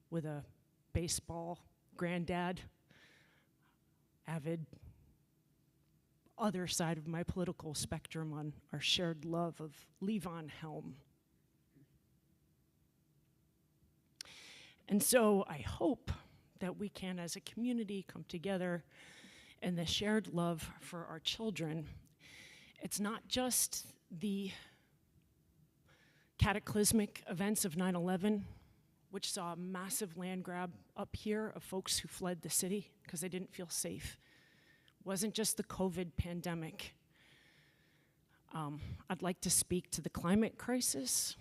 with a baseball granddad, avid other side of my political spectrum on our shared love of Levon Helm. And so I hope that we can, as a community, come together in the shared love for our children. It's not just the cataclysmic events of 9/11, which saw a massive land grab up here of folks who fled the city because they didn't feel safe. It wasn't just the COVID pandemic. I'd like to speak to the climate crisis.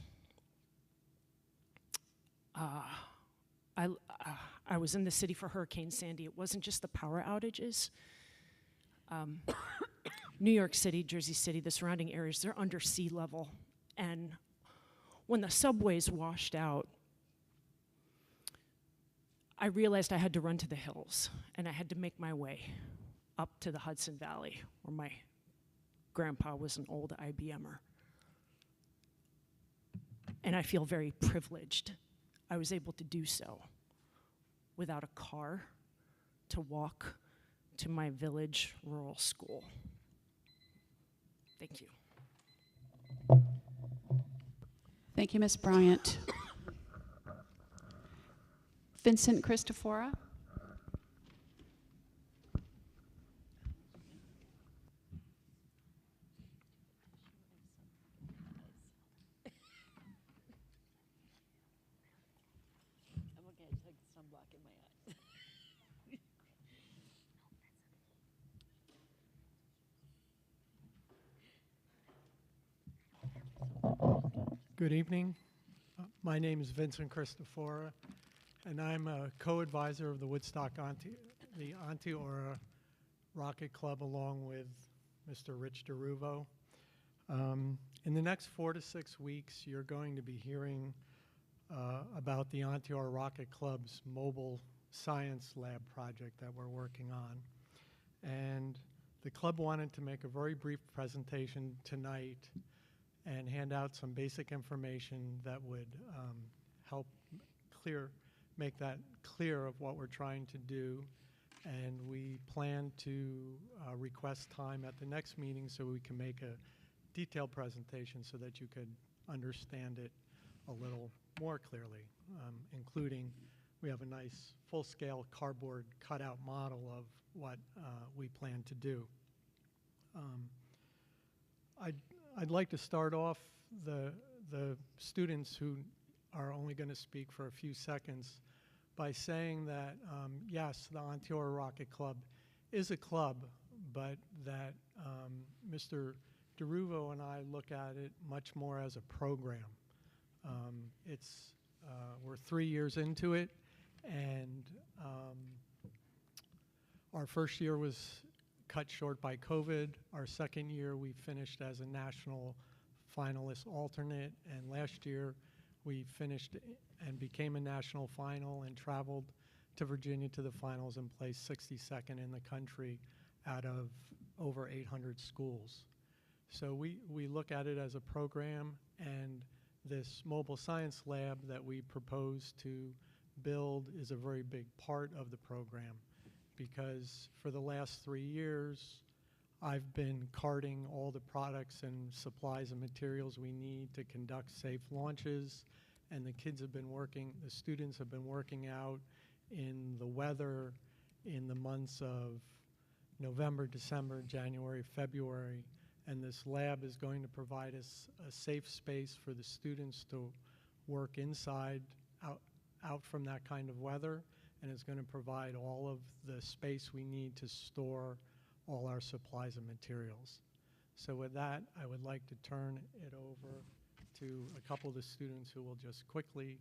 I was in the city for Hurricane Sandy. It wasn't just the power outages. New York City, Jersey City, the surrounding areas, they're under sea level. And when the subways washed out, I realized I had to run to the hills, and I had to make my way up to the Hudson Valley, where my grandpa was an old IBMer. And I feel very privileged. I was able to do so without a car to walk to my village rural school. Thank you. Thank you, Ms. Bryant. Vincent Christofora. Good evening. My name is Vincent Christofora, and I'm a co-advisor of the Woodstock the Onteora Rocket Club, along with Mr. Rich DeRuvo. In the next 4 to 6 weeks, you're going to be hearing about the Onteora Rocket Club's mobile science lab project that we're working on. And the club wanted to make a very brief presentation tonight and hand out some basic information that would help make that clear of what we're trying to do. And we plan to request time at the next meeting so we can make a detailed presentation so that you could understand it a little more clearly, including we have a nice full-scale cardboard cutout model of what we plan to do. I'd like to start off the students who are only going to speak for a few seconds by saying that, yes, the Onteora Rocket Club is a club, but that Mr. DeRuvo and I look at it much more as a program. We're 3 years into it, and our first year was cut short by COVID. Our second year, we finished as a national finalist alternate, and last year we finished and became a national final and traveled to Virginia to the finals and placed 62nd in the country out of over 800 schools. So we look at it as a program, and this mobile science lab that we propose to build is a very big part of the program, because for the last 3 years, I've been carting all the products and supplies and materials we need to conduct safe launches, and the students have been working out in the weather in the months of November, December, January, February, And this lab is going to provide us a safe space for the students to work inside, out from that kind of weather, and it's going to provide all of the space we need to store all our supplies and materials. So with that, I would like to turn it over to a couple of the students who will just quickly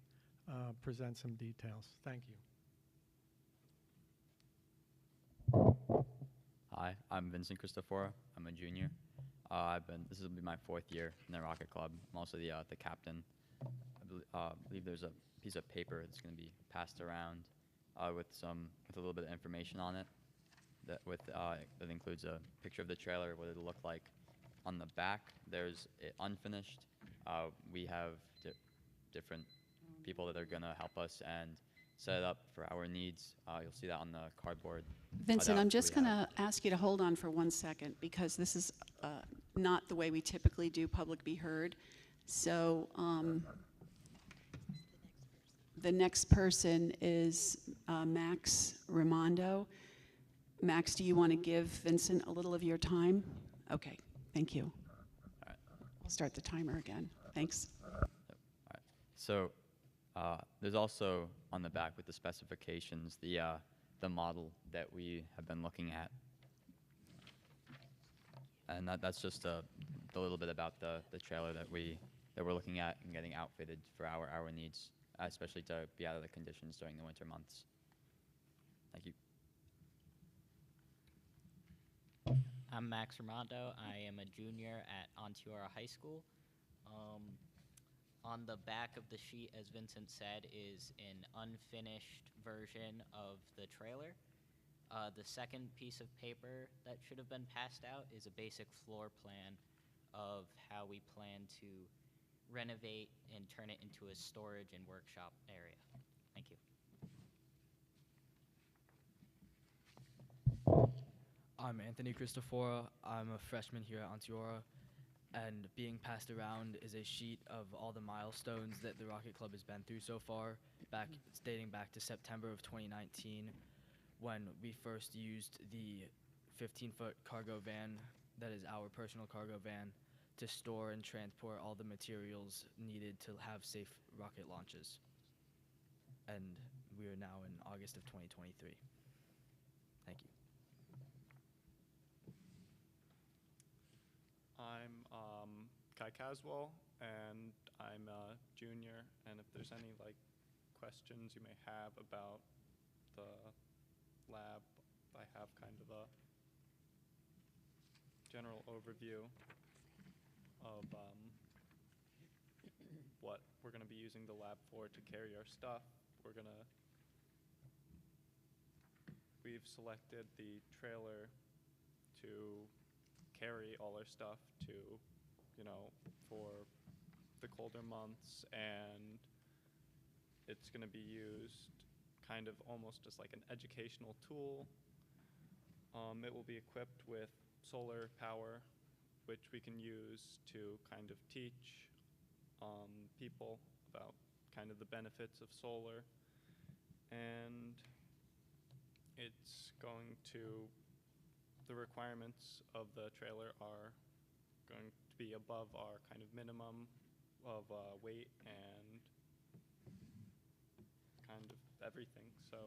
present some details. Thank you. Hi, I'm Vincent Cristoforo. I'm a junior. This will be my 4th year in the Rocket Club. I'm also the captain. I believe there's a piece of paper that's going to be passed around with a little bit of information on it. That includes a picture of the trailer, what it'll look like. On the back, there's it unfinished. We have different people that are going to help us and set it up for our needs. You'll see that on the cardboard. Vincent, cutout I'm just we going have. to ask you to hold on for 1 second, because this is not the way we typically do Public Be Heard. So the next person is Max Raimondo. Max, do you want to give Vincent a little of your time? Okay, thank you. All right. I'll start the timer again. Thanks. So there's also on the back with the specifications the model that we have been looking at, and that's just a little bit about the trailer that we're looking at and getting outfitted for our needs, especially to be out of the conditions during the winter months. Thank you. I'm Max Raimondo. I am a junior at Onteora High School. On the back of the sheet, as Vincent said, is an unfinished version of the trailer. The second piece of paper that should have been passed out is a basic floor plan of how we plan to renovate and turn it into a storage and workshop area. Thank you. I'm Anthony Cristoforo. I'm a freshman here at Onteora, and being passed around is a sheet of all the milestones that the Rocket Club has been through so far, dating back to September of 2019, when we first used the 15-foot cargo van that is our personal cargo van to store and transport all the materials needed to have safe rocket launches. And we are now in August of 2023. Thank you. I'm Kai Caswell, and I'm a junior, and if there's any questions you may have about the lab, I have kind of a general overview of what we're going to be using the lab for to carry our stuff. We've selected the trailer to carry all our stuff to, for the colder months, and it's going to be used kind of almost just like an educational tool. It will be equipped with solar power, which we can use to kind of teach people about kind of the benefits of solar, and it's going to, the requirements of the trailer are going to be above our kind of minimum of weight and kind of everything, so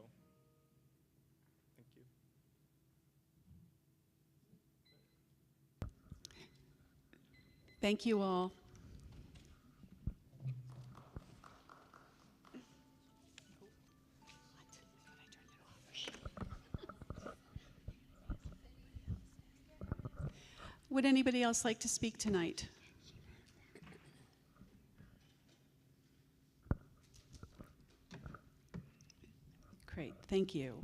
thank you. Thank you all. Would anybody else like to speak tonight? Great, thank you.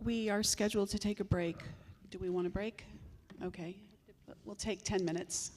We are scheduled to take a break. Do we want a break? Okay, we'll take 10 minutes.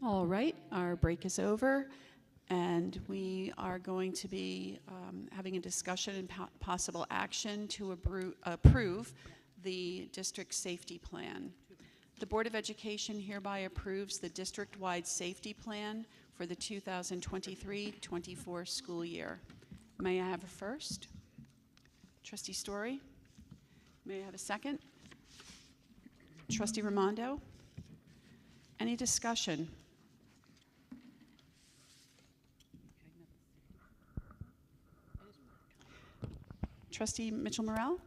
All right, our break is over, and we are going to be having a discussion and possible action to approve the district safety plan. The Board of Education hereby approves the district-wide safety plan for the 2023-24 school year. May I have a first? Trustee Story? May I have a second? Trustee Raimondo? Any discussion? Trustee Mitchell-Morell?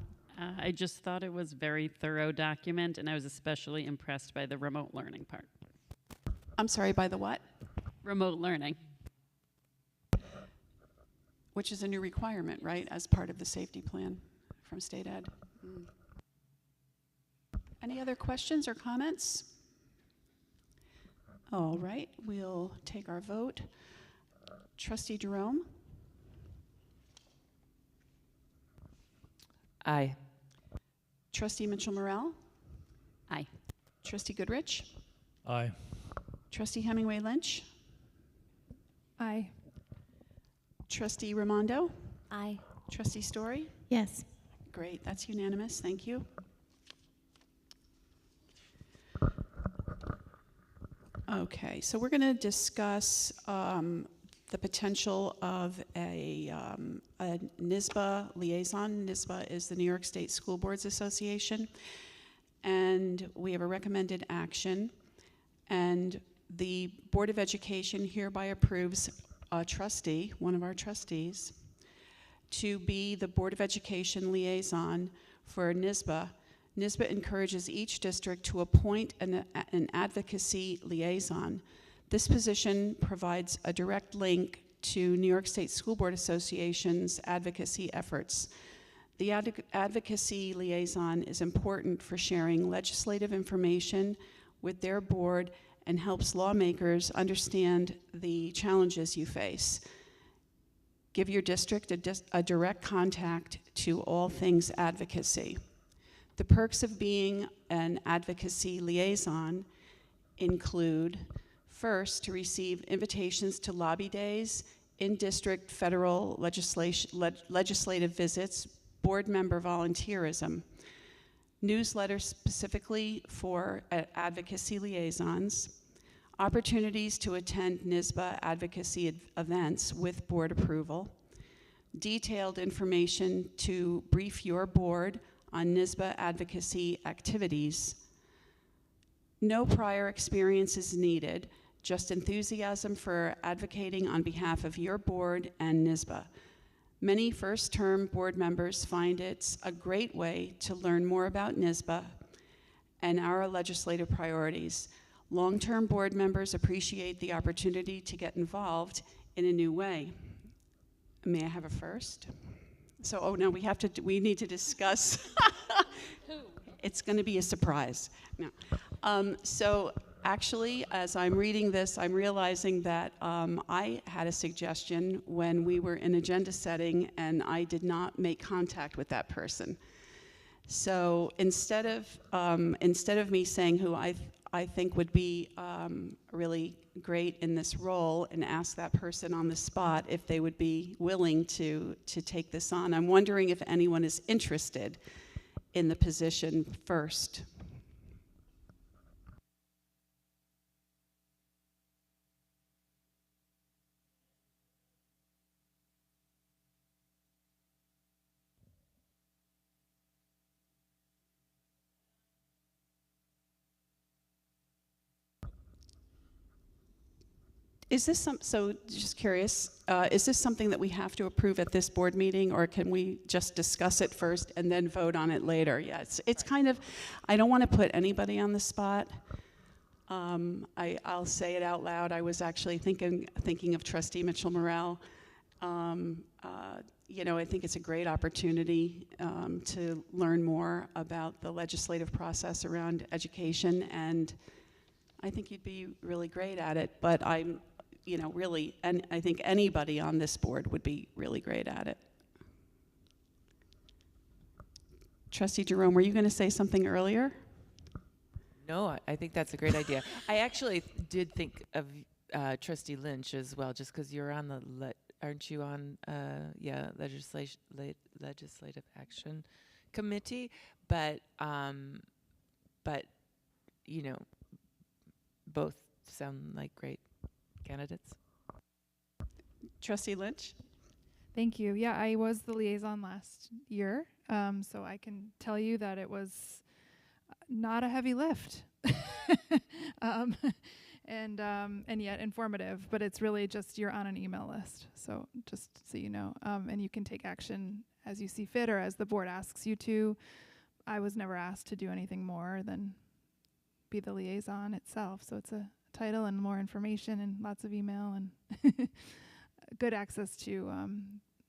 I just thought it was very thorough document, and I was especially impressed by the remote learning part. I'm sorry, by the what? Remote learning. Which is a new requirement, right, as part of the safety plan from State Ed. Any other questions or comments? All right, we'll take our vote. Trustee Jerome? Aye. Trustee Mitchell-Morell? Aye. Trustee Goodrich? Aye. Trustee Hemingway Lynch? Aye. Trustee Raimondo? Aye. Trustee Story? Yes. Great, that's unanimous, thank you. Okay, so we're going to discuss the potential of a NYSBA liaison. NYSBA is the New York State School Boards Association, and we have a recommended action, and the Board of Education hereby approves a trustee, one of our trustees, to be the Board of Education liaison for NYSBA. NYSBA encourages each district to appoint an advocacy liaison. This position provides a direct link to New York State School Board Association's advocacy efforts. The advocacy liaison is important for sharing legislative information with their board and helps lawmakers understand the challenges you face. Give your district a direct contact to all things advocacy. The perks of being an advocacy liaison include, first, to receive invitations to lobby days, in-district federal legislative visits, board member volunteerism, newsletters specifically for advocacy liaisons, opportunities to attend NYSBA advocacy events with board approval, detailed information to brief your board on NYSBA advocacy activities. No prior experience is needed, just enthusiasm for advocating on behalf of your board and NYSBA. Many first-term board members find it's a great way to learn more about NYSBA and our legislative priorities. Long-term board members appreciate the opportunity to get involved in a new way. May I have a first? So, oh no, we need to discuss. It's going to be a surprise. No. So actually, as I'm reading this, I'm realizing that I had a suggestion when we were in agenda setting, and I did not make contact with that person. So instead of me saying who I think would be really great in this role and ask that person on the spot if they would be willing to take this on, I'm wondering if anyone is interested in the position first. Is this so just curious, is this something that we have to approve at this board meeting, or can we just discuss it first and then vote on it later? Yeah, it's kind of, I don't want to put anybody on the spot. I'll say it out loud. I was actually thinking of Trustee Mitchell-Morell. You know, I think it's a great opportunity to learn more about the legislative process around education, and I think you'd be really great at it, but I'm, you know, really, and I think anybody on this board would be really great at it. Trustee Jerome, were you going to say something earlier? No, I think that's a great idea. I actually did think of Trustee Lynch as well, just because you're on the, aren't you on, legislative action committee? But you know, both sound like great candidates. Trustee Lynch? Thank you. Yeah, I was the liaison last year, so I can tell you that it was not a heavy lift, and yet informative. But it's really just you're on an email list, so just so you know, and you can take action as you see fit or as the board asks you to. I was never asked to do anything more than be the liaison itself, so it's a title and more information and lots of email and good access to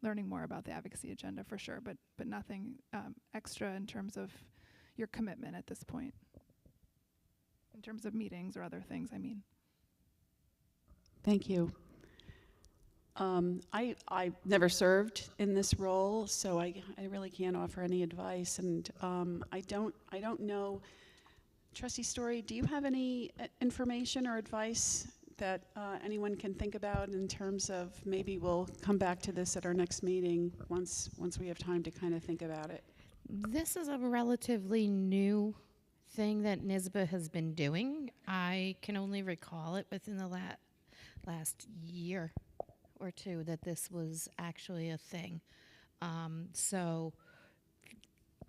learning more about the advocacy agenda for sure, but nothing extra in terms of your commitment at this point, in terms of meetings or other things, I mean. Thank you. I never served in this role, so I really can't offer any advice, and I don't know. Trustee Story, do you have any information or advice that anyone can think about in terms of maybe we'll come back to this at our next meeting once we have time to kind of think about it? This is a relatively new thing that NYSBA has been doing. I can only recall it within the last year or two that this was actually a thing. So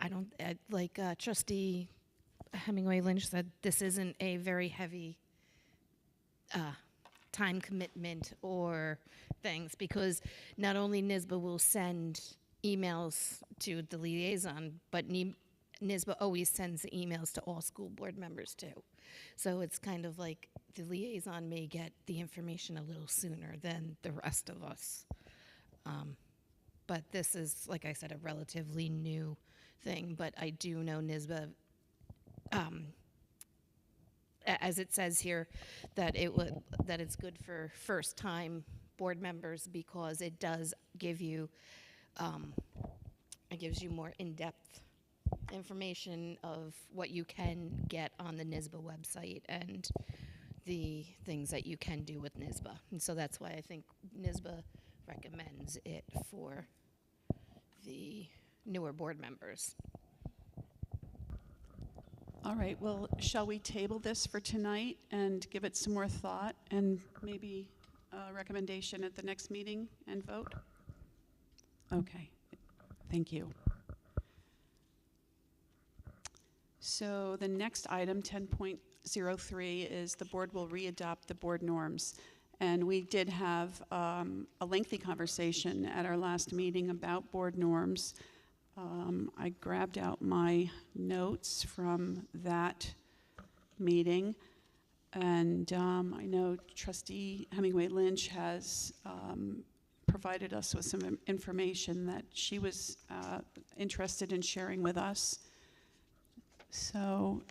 I don't, like Trustee Hemingway Lynch said, this isn't a very heavy time commitment or things, because not only NYSBA will send emails to the liaison, but NYSBA always sends emails to all school board members too. So it's kind of like the liaison may get the information a little sooner than the rest of us. But this is, like I said, a relatively new thing, but I do know NYSBA, as it says here, that it's good for first-time board members because it does give you, it gives you more in-depth information of what you can get on the NYSBA website and the things that you can do with NYSBA. And so that's why I think NYSBA recommends it for the newer board members. All right, well, shall we table this for tonight and give it some more thought and maybe a recommendation at the next meeting and vote? Okay, thank you. So the next item, 10.03, is the board will readopt the board norms. And we did have a lengthy conversation at our last meeting about board norms. I grabbed out my notes from that meeting, and I know Trustee Hemingway Lynch has provided us with some information that she was interested in sharing with us. So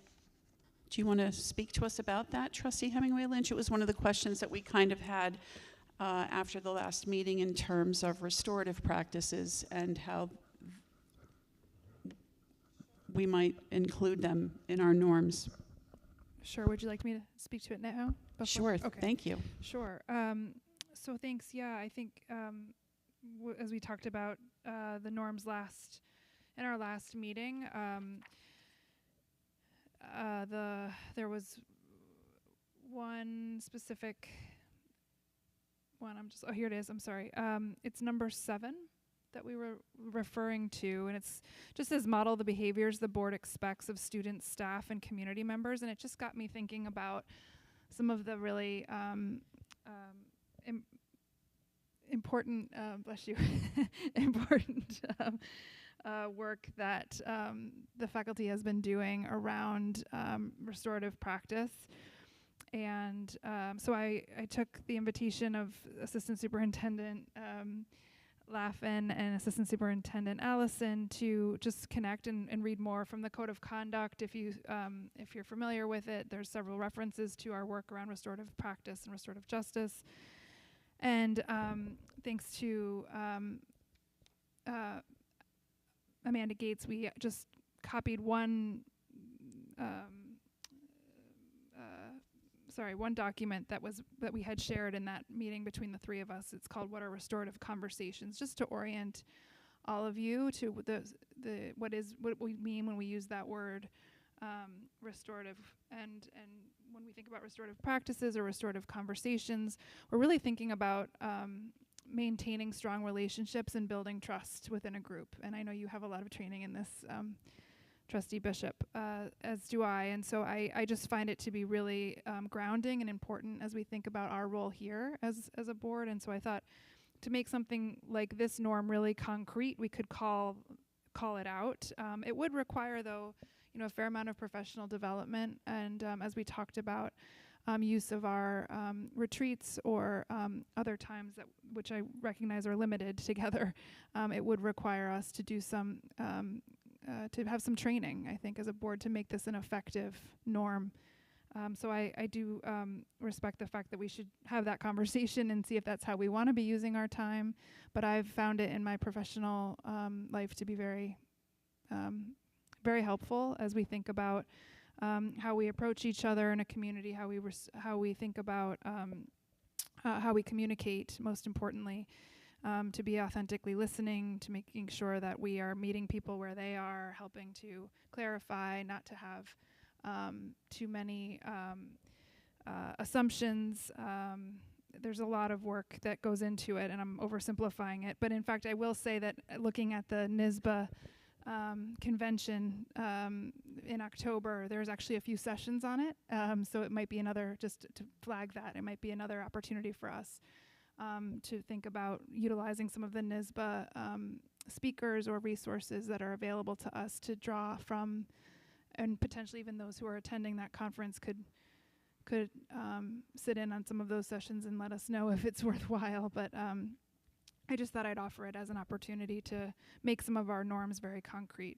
do you want to speak to us about that, Trustee Hemingway Lynch? It was one of the questions that we kind of had after the last meeting in terms of restorative practices and how we might include them in our norms. Sure, would you like me to speak to it now? Sure, okay. Thank you. Sure, so thanks, yeah, I think as we talked about the norms in our last meeting, there was one specific one, here it is, I'm sorry. It's number 7 that we were referring to, and it's just says model the behaviors the board expects of students, staff, and community members, and it just got me thinking about some of the really important, bless you, important work that the faculty has been doing around restorative practice. And so I took the invitation of Assistant Superintendent Laffin and Assistant Superintendent Allison to just connect and read more from the Code of Conduct. If you're familiar with it, there's several references to our work around restorative practice and restorative justice. And thanks to Amanda Gates, we just copied one one document that we had shared in that meeting between the three of us. It's called "What Are Restorative Conversations?" Just to orient all of you to what we mean when we use that word restorative, and when we think about restorative practices or restorative conversations, we're really thinking about maintaining strong relationships and building trust within a group. And I know you have a lot of training in this, Trustee Bishop, as do I. And so I just find it to be really grounding and important as we think about our role here as a board. And so I thought to make something like this norm really concrete, we could call it out. It would require, though, a fair amount of professional development, and as we talked about, use of our retreats or other times which I recognize are limited together. It would require us to do some to have some training, I think, as a board to make this an effective norm. So I do respect the fact that we should have that conversation and see if that's how we want to be using our time. But I've found it in my professional life to be very, very helpful as we think about how we approach each other in a community, how we think about how we communicate, most importantly, to be authentically listening, to making sure that we are meeting people where they are, helping to clarify, not to have too many assumptions. There's a lot of work that goes into it, and I'm oversimplifying it. But in fact, I will say that looking at the NYSBA convention in October, there's actually a few sessions on it. So it might be another, just to flag that, it might be another opportunity for us to think about utilizing some of the NYSBA speakers or resources that are available to us to draw from, and potentially even those who are attending that conference could sit in on some of those sessions and let us know if it's worthwhile. But I just thought I'd offer it as an opportunity to make some of our norms very concrete.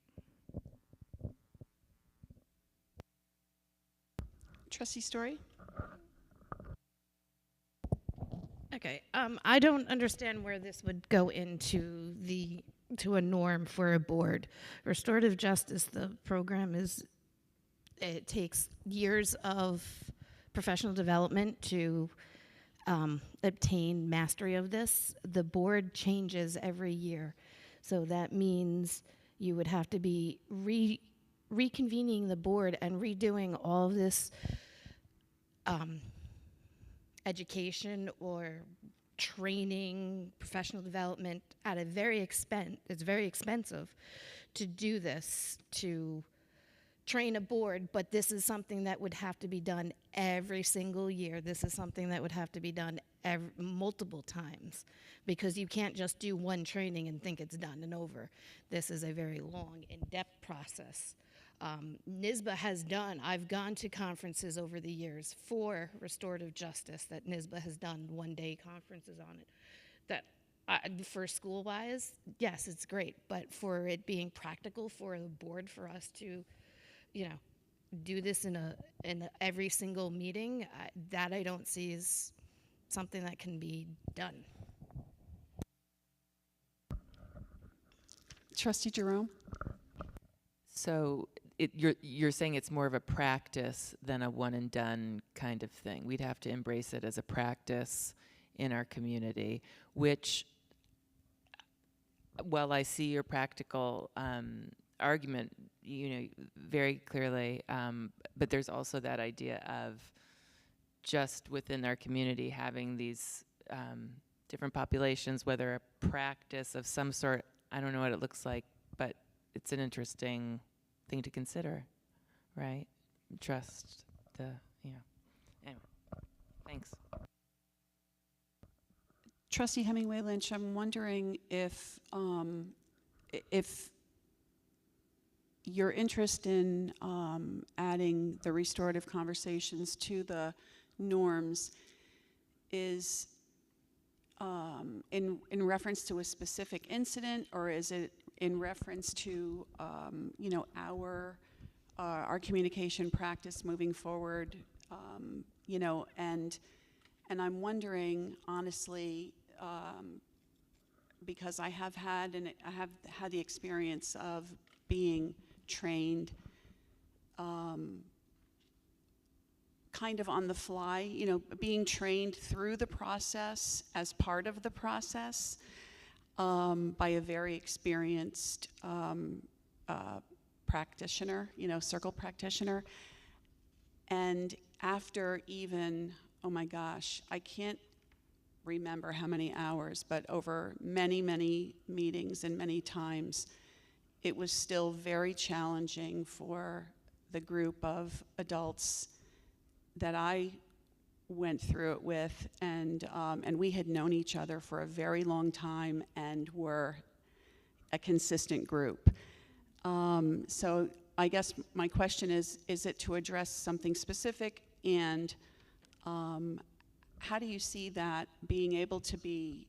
Trustee Story? Okay, I don't understand where this would go into to a norm for a board. Restorative justice, the program it takes years of professional development to obtain mastery of this. The board changes every year. So that means you would have to be reconvening the board and redoing all of this education or training, professional development at a it's very expensive to do this, to train a board, but this is something that would have to be done every single year. This is something that would have to be done multiple times, because you can't just do one training and think it's done and over. This is a very long, in-depth process. NYSBA has I've gone to conferences over the years for restorative justice that NYSBA has done, one-day conferences on it. That for school-wise, yes, it's great, but for it being practical for the board, for us to, do this in every single meeting, that I don't see is something that can be done. Trustee Jerome? So you're saying it's more of a practice than a one and done kind of thing. We'd have to embrace it as a practice in our community, which, while I see your practical argument, very clearly, but there's also that idea of just within our community having these different populations, whether a practice of some sort, I don't know what it looks like, but it's an interesting thing to consider, right? Trust anyway, thanks. Trustee Hemingway Lynch, I'm wondering if your interest in adding the restorative conversations to the norms is in reference to a specific incident, or is it in reference to our communication practice moving forward? And I'm wondering, honestly, because I have had the experience of being trained kind of on the fly, you know, being trained through the process as part of the process by a very experienced practitioner, you know, circle practitioner. And after even, oh my gosh, I can't remember how many hours, but over many, many meetings and many times, it was still very challenging for the group of adults that I went through it with, and we had known each other for a very long time and were a consistent group. So I guess my question is it to address something specific, and how do you see that being able to be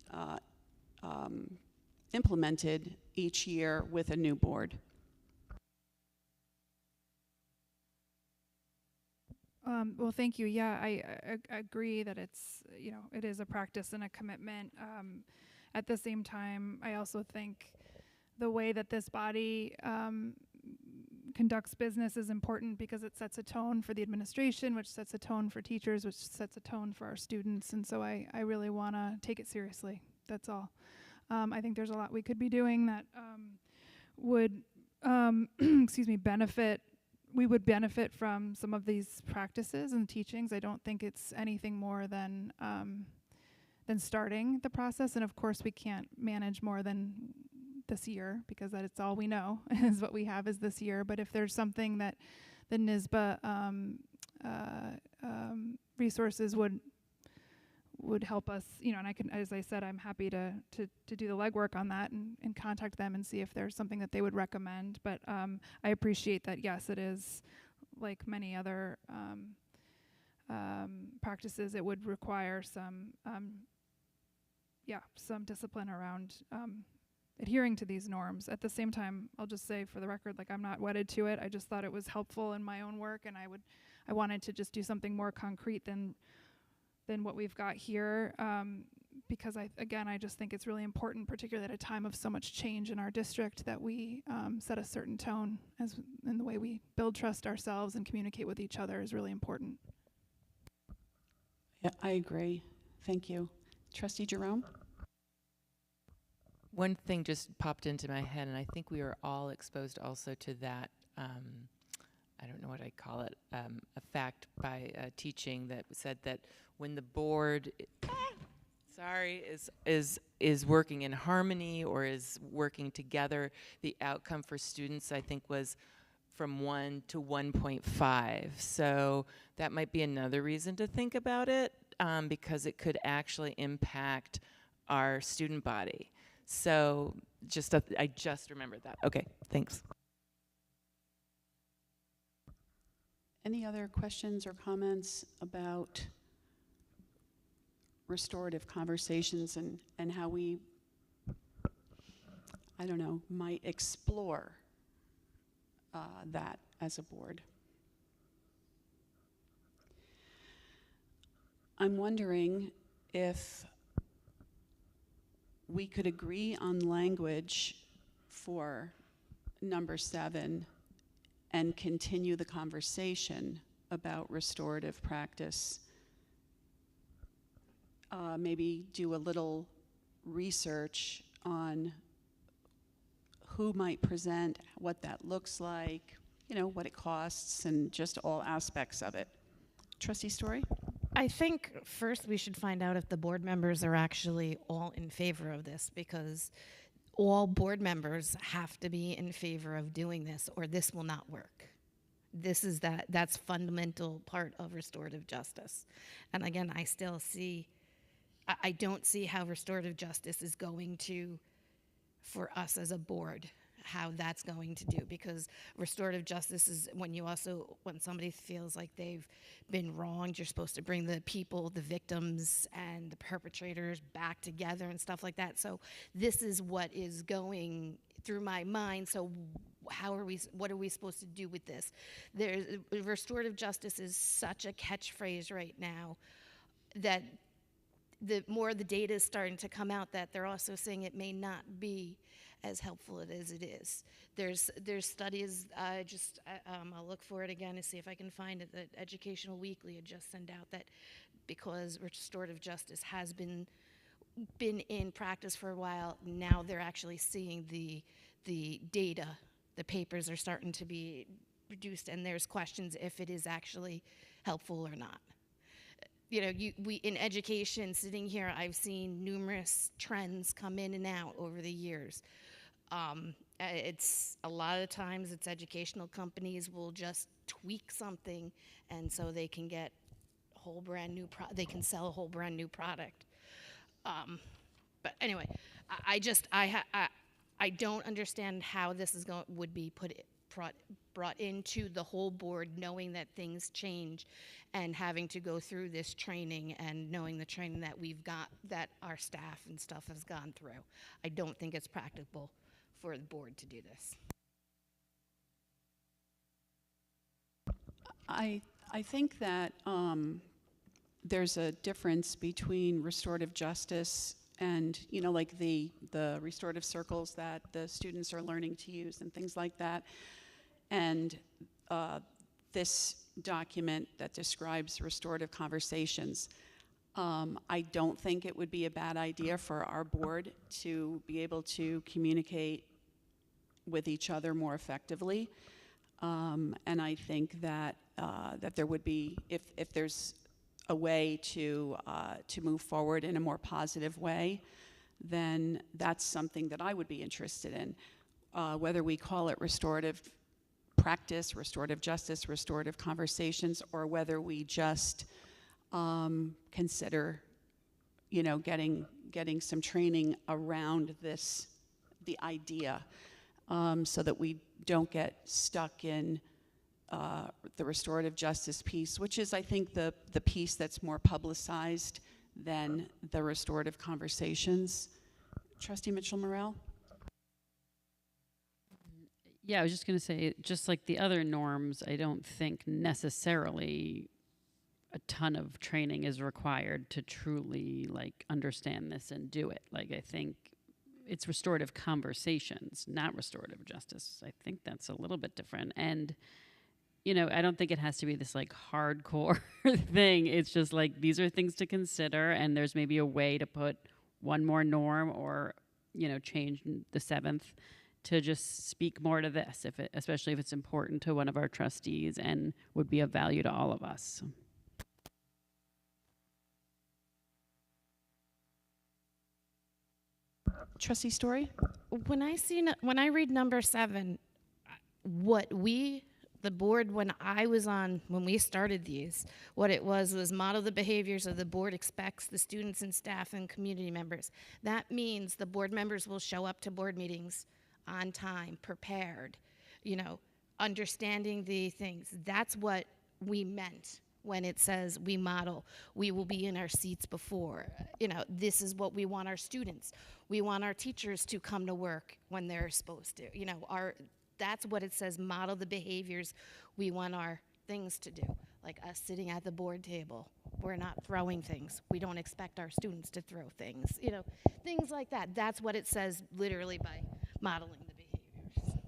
implemented each year with a new board? Well, thank you. Yeah, I agree that it's, you know, it is a practice and a commitment. At the same time, I also think the way that this body conducts business is important because it sets a tone for the administration, which sets a tone for teachers, which sets a tone for our students. And so I really want to take it seriously. That's all. I think there's a lot we could be doing that would, excuse me, we would benefit from some of these practices and teachings. I don't think it's anything more than starting the process. And of course, we can't manage more than this year because that's all we know is what we have is this year. But if there's something that the NYSBA resources would help us, you know, and I can, as I said, I'm happy to do the legwork on that and contact them and see if there's something that they would recommend. But I appreciate that, yes, it is like many other practices, it would require some discipline around adhering to these norms. At the same time, I'll just say for the record, like, I'm not wedded to it. I just thought it was helpful in my own work, and I wanted to just do something more concrete than what we've got here, because I just think it's really important, particularly at a time of so much change in our district, that we set a certain tone in the way we build trust ourselves and communicate with each other is really important. Yeah, I agree. Thank you. Trustee Jerome? One thing just popped into my head, and I think we are all exposed also to that, I don't know what I call it, a fact by teaching that said that when the board is working in harmony or is working together, the outcome for students, I think, was from 1 to 1.5. So that might be another reason to think about it, because it could actually impact our student body. So I just remembered that. Okay, thanks. Any other questions or comments about restorative conversations and how we, I don't know, might explore that as a board? I'm wondering if we could agree on language for number 7 and continue the conversation about restorative practice. Maybe do a little research on who might present, what that looks like, you know, what it costs, and just all aspects of it. Trustee Story? I think first we should find out if the board members are actually all in favor of this, because all board members have to be in favor of doing this or this will not work. That's fundamental part of restorative justice. And again, I don't see how restorative justice is going to, for us as a board, how that's going to do, because restorative justice is when somebody feels like they've been wronged, you're supposed to bring the people, the victims and the perpetrators back together and stuff like that. So this is what is going through my mind. So what are we supposed to do with this? Restorative justice is such a catchphrase right now that the more the data is starting to come out, that they're also saying it may not be as helpful as it is. There's studies, I'll look for it again to see if I can find it, that Educational Weekly had just sent out that because restorative justice has been in practice for a while, now they're actually seeing the data, the papers are starting to be reduced, and there's questions if it is actually helpful or not. You know, we in education, sitting here, I've seen numerous trends come in and out over the years. It's a lot of times it's educational companies will just tweak something, and so they can get a whole brand new they can sell a whole brand new product. But anyway, I don't understand how this is would be brought into the whole board, knowing that things change and having to go through this training and knowing the training that we've got, that our staff and stuff has gone through. I don't think it's practical for the board to do this. I think that there's a difference between restorative justice and, you know, like the restorative circles that the students are learning to use and things like that. And this document that describes restorative conversations, I don't think it would be a bad idea for our board to be able to communicate with each other more effectively. And I think that that there would be, if there's a way to move forward in a more positive way, then that's something that I would be interested in. Whether we call it restorative practice, restorative justice, restorative conversations, or whether we just consider, you know, getting some training around the idea, so that we don't get stuck in the restorative justice piece, which is, I think, the piece that's more publicized than the restorative conversations. Trustee Mitchell-Morell? Yeah, I was just going to say, just like the other norms, I don't think necessarily a ton of training is required to truly like understand this and do it. Like, I think it's restorative conversations, not restorative justice. I think that's a little bit different. And, you know, I don't think it has to be this like hardcore thing. It's just like, these are things to consider, and there's maybe a way to put one more norm or, you know, change the seventh to just speak more to this, especially if it's important to one of our trustees and would be of value to all of us. Trustee Story? When I read number 7, what the board, when we started these, what it was model the behaviors of the board expects the students and staff and community members. That means the board members will show up to board meetings on time, prepared, you know, understanding the things. That's what we meant when it says we model. We will be in our seats before. You know, this is what we want our students. We want our teachers to come to work when they're supposed to. You know, that's what it says, model the behaviors we want our things to do. Like us sitting at the board table, we're not throwing things. We don't expect our students to throw things, you know, things like that. That's what it says literally by modeling the behaviors.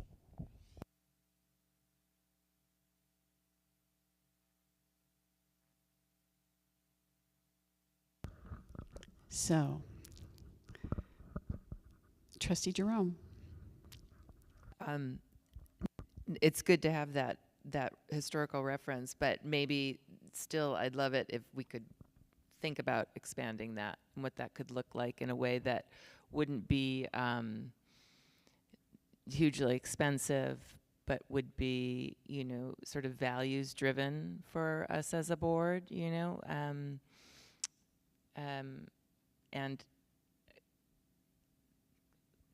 So, Trustee Jerome. It's good to have that historical reference, but maybe still I'd love it if we could think about expanding that and what that could look like in a way that wouldn't be hugely expensive, but would be, you know, sort of values driven for us as a board, you know, and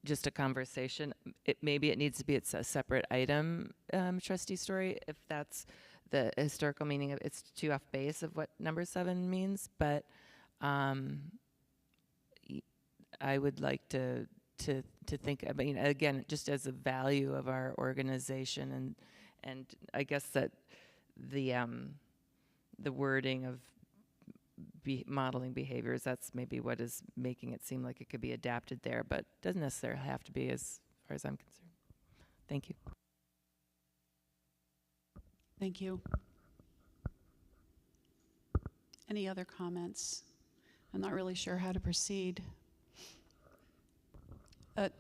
just a conversation. Maybe it needs to be a separate item, Trustee Story, if that's the historical meaning of it's too off base of what number 7 means. But I would like to think. I mean, again, just as a value of our organization, and I guess that the wording of modeling behaviors, that's maybe what is making it seem like it could be adapted there, but doesn't necessarily have to be, as far as I'm concerned. Thank you. Thank you. Any other comments? I'm not really sure how to proceed.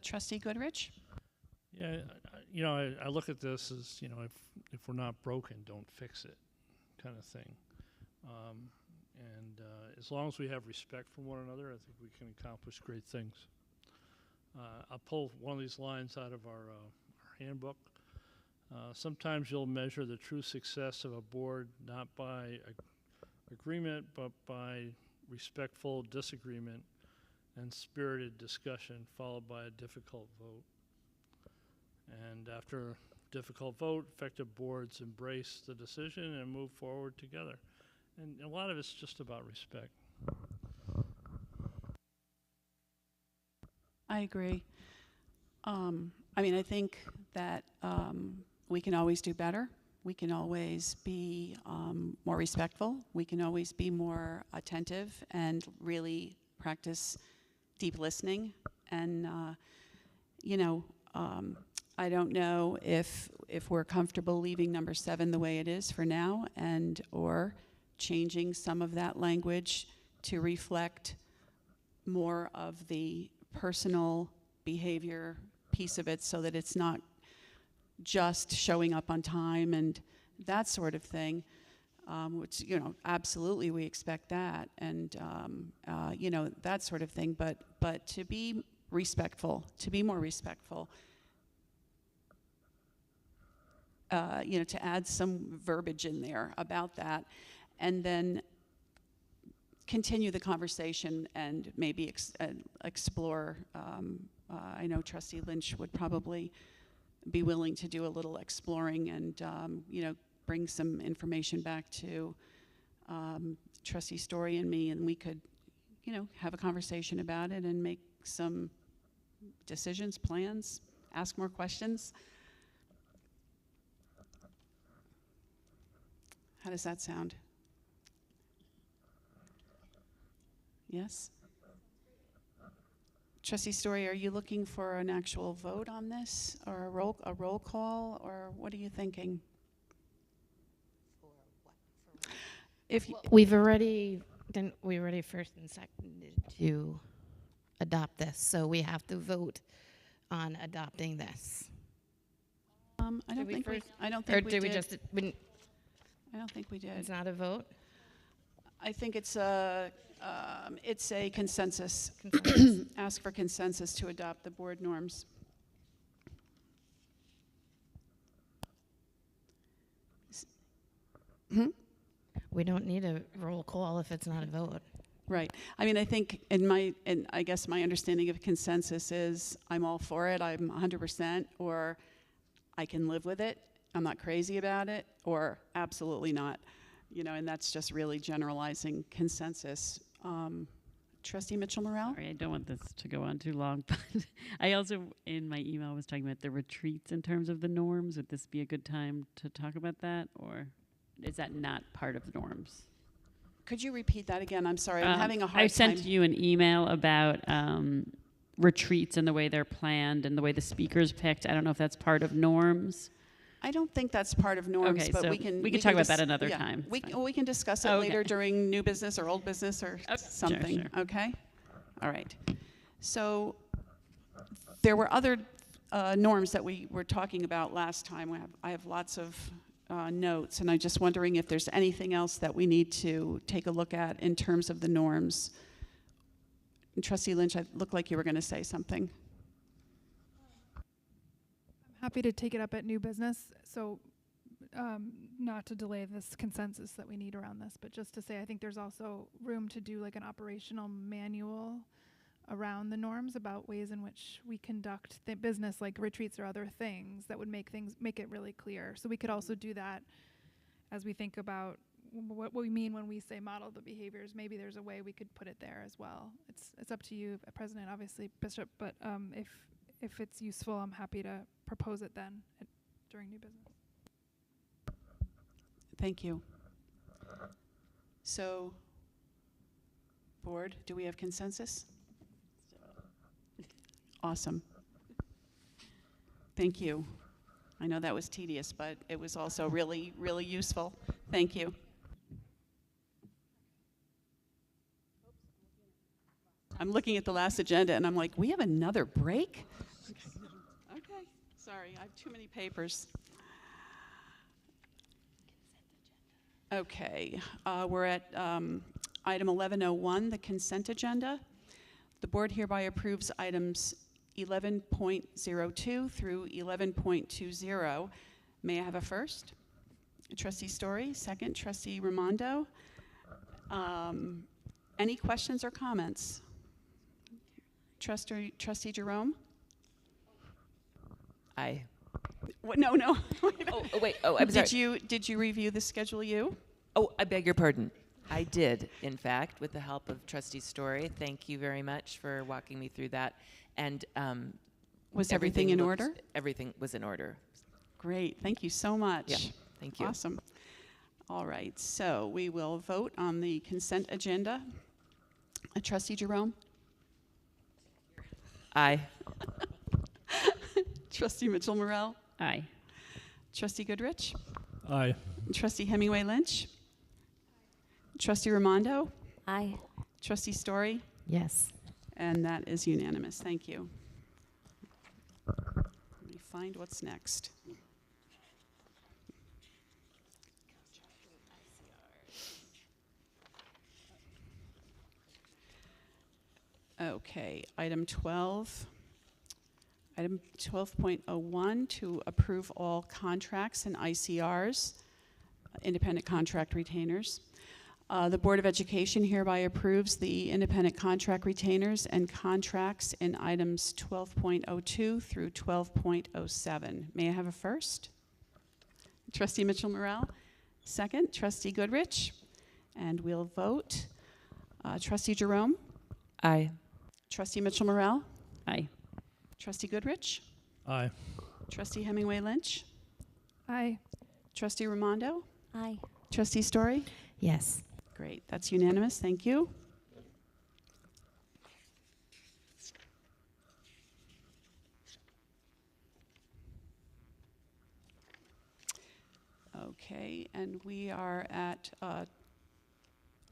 Trustee Goodrich? Yeah, I look at this as, if we're not broken, don't fix it, kind of thing. And as long as we have respect for one another, I think we can accomplish great things. I'll pull one of these lines out of our handbook. Sometimes you'll measure the true success of a board not by agreement, but by respectful disagreement and spirited discussion, followed by a difficult vote. And after a difficult vote, effective boards embrace the decision and move forward together. And a lot of it's just about respect. I agree. I think that we can always do better. We can always be more respectful. We can always be more attentive and really practice deep listening. And, I don't know if we're comfortable leaving number 7 the way it is for now, and or changing some of that language to reflect more of the personal behavior piece of it, so that it's not just showing up on time and that sort of thing, which, absolutely we expect that, and, that sort of thing, but to be respectful, to be more respectful, to add some verbiage in there about that, and then continue the conversation and maybe explore. I know Trustee Lynch would probably be willing to do a little exploring and, bring some information back to Trustee Story and me, and we could, have a conversation about it and make some decisions, plans, ask more questions. How does that sound? Yes? Trustee Story, are you looking for an actual vote on this, or a roll call, or what are you thinking? We already first and seconded to adopt this, so we have to vote on adopting this. I don't think we did. I don't think we did. It's not a vote? I think it's a consensus. Ask for consensus to adopt the board norms. We don't need a roll call if it's not a vote. Right. I think I guess my understanding of consensus is I'm all for it, I'm 100%, or I can live with it, I'm not crazy about it, or absolutely not. And that's just really generalizing consensus. Trustee Mitchell-Morrell? Sorry, I don't want this to go on too long, but I also, in my email, was talking about the retreats in terms of the norms. Would this be a good time to talk about that, or is that not part of the norms? Could you repeat that again? I'm sorry, I'm having a hard time. I sent you an email about retreats and the way they're planned and the way the speakers picked. I don't know if that's part of norms. I don't think that's part of norms, Okay, but so we can talk about that another time. We can discuss it later during new business or old business or something. Sure. Okay. All right. So there were other norms that we were talking about last time. I have lots of notes, and I'm just wondering if there's anything else that we need to take a look at in terms of the norms. And Trustee Lynch, it looked like you were going to say something. Happy to take it up at new business. So not to delay this consensus that we need around this, but just to say I think there's also room to do like an operational manual around the norms about ways in which we conduct the business, like retreats or other things that would make it really clear. So we could also do that as we think about what we mean when we say model the behaviors. Maybe there's a way we could put it there as well. It's up to you, President, obviously, Bishop, but if it's useful, I'm happy to propose it then during new business. Thank you. So, board, do we have consensus? Awesome. Thank you. I know that was tedious, but it was also really, really useful. Thank you. I'm looking at the last agenda, and I'm like, we have another break? Okay, sorry, I have too many papers. Okay, we're at item 1101, the consent agenda. The board hereby approves items 11.02 through 11.20. May I have a first? Trustee Story, second. Trustee Raimondo. Any questions or comments? Trustee Jerome? Aye. What? No. Wait. Oh, I'm sorry. Did you review the schedule U? Oh, I beg your pardon. I did, in fact, with the help of Trustee Story. Thank you very much for walking me through that. And was everything in looked- order? Everything was in order. Great. Thank you so much. Yeah, thank you. Awesome. All right. So we will vote on the consent agenda. Trustee Jerome? Aye. Trustee Mitchell Morrell? Aye. Trustee Goodrich? Aye. Trustee Hemingway Lynch? Trustee Raimondo? Aye. Trustee Story? Yes. And that is unanimous. Thank you. Let me find what's next. Okay, item 12. Item 12.01, to approve all contracts and ICRs, independent contract retainers. The Board of Education hereby approves the independent contract retainers and contracts in items 12.02 through 12.07. May I have a first? Trustee Mitchell Morrell. Second, Trustee Goodrich. And we'll vote. Trustee Jerome. Aye. Trustee Mitchell Morrell. Aye. Trustee Goodrich. Aye. Trustee Hemingway Lynch. Aye. Trustee Raimondo. Aye. Trustee Story. Yes. Great, that's unanimous. Thank you. Okay, and we are at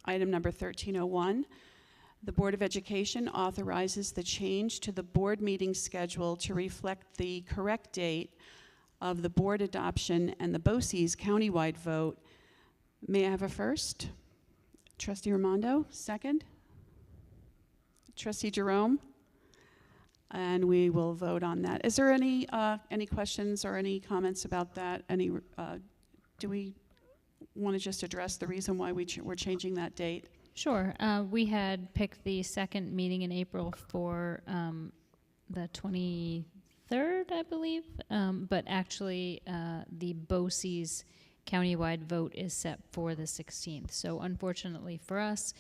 item number 1301. The Board of Education authorizes the change to the board meeting schedule to reflect the correct date of the board adoption and the BOCES countywide vote. May I have a first? Trustee Raimondo, second. Trustee Jerome, and we will vote on that. Is there any questions or any comments about that? Do we want to just address the reason why we're changing that date? Sure. We had picked the second meeting in April for the 23rd, I believe. But actually, the BOCES countywide vote is set for the 16th. So unfortunately for us,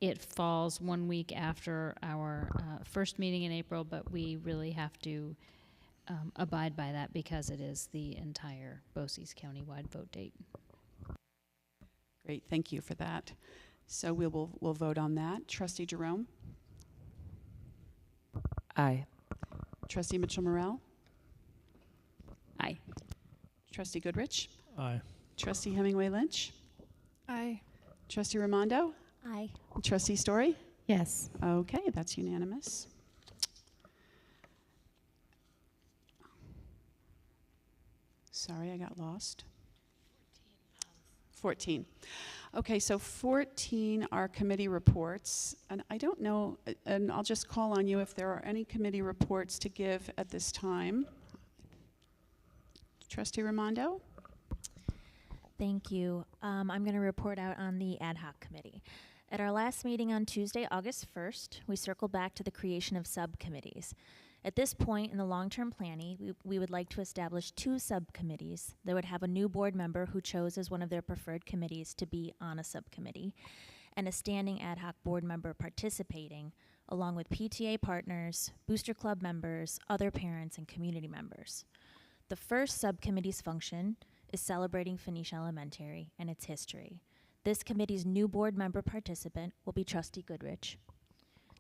it falls 1 week after our first meeting in April, but we really have to abide by that because it is the entire BOCES countywide vote date. Great, thank you for that. So we'll vote on that. Trustee Jerome? Aye. Trustee Mitchell Morrell? Aye. Trustee Goodrich? Aye. Trustee Hemingway Lynch? Aye. Trustee Raimondo? Aye. Trustee Story? Yes. Okay, that's unanimous. Sorry, I got lost. 14. Okay, so 14 are committee reports, and I don't know, and I'll just call on you if there are any committee reports to give at this time. Trustee Raimondo? Thank you. I'm going to report out on the ad hoc committee. At our last meeting on Tuesday, August 1st, we circled back to the creation of subcommittees. At this point in the long-term planning, we would like to establish 2 subcommittees that would have a new board member who chose as one of their preferred committees to be on a subcommittee, and a standing ad hoc board member participating, along with PTA partners, booster club members, other parents, and community members. The first subcommittee's function is celebrating Phoenicia Elementary and its history. This committee's new board member participant will be Trustee Goodrich.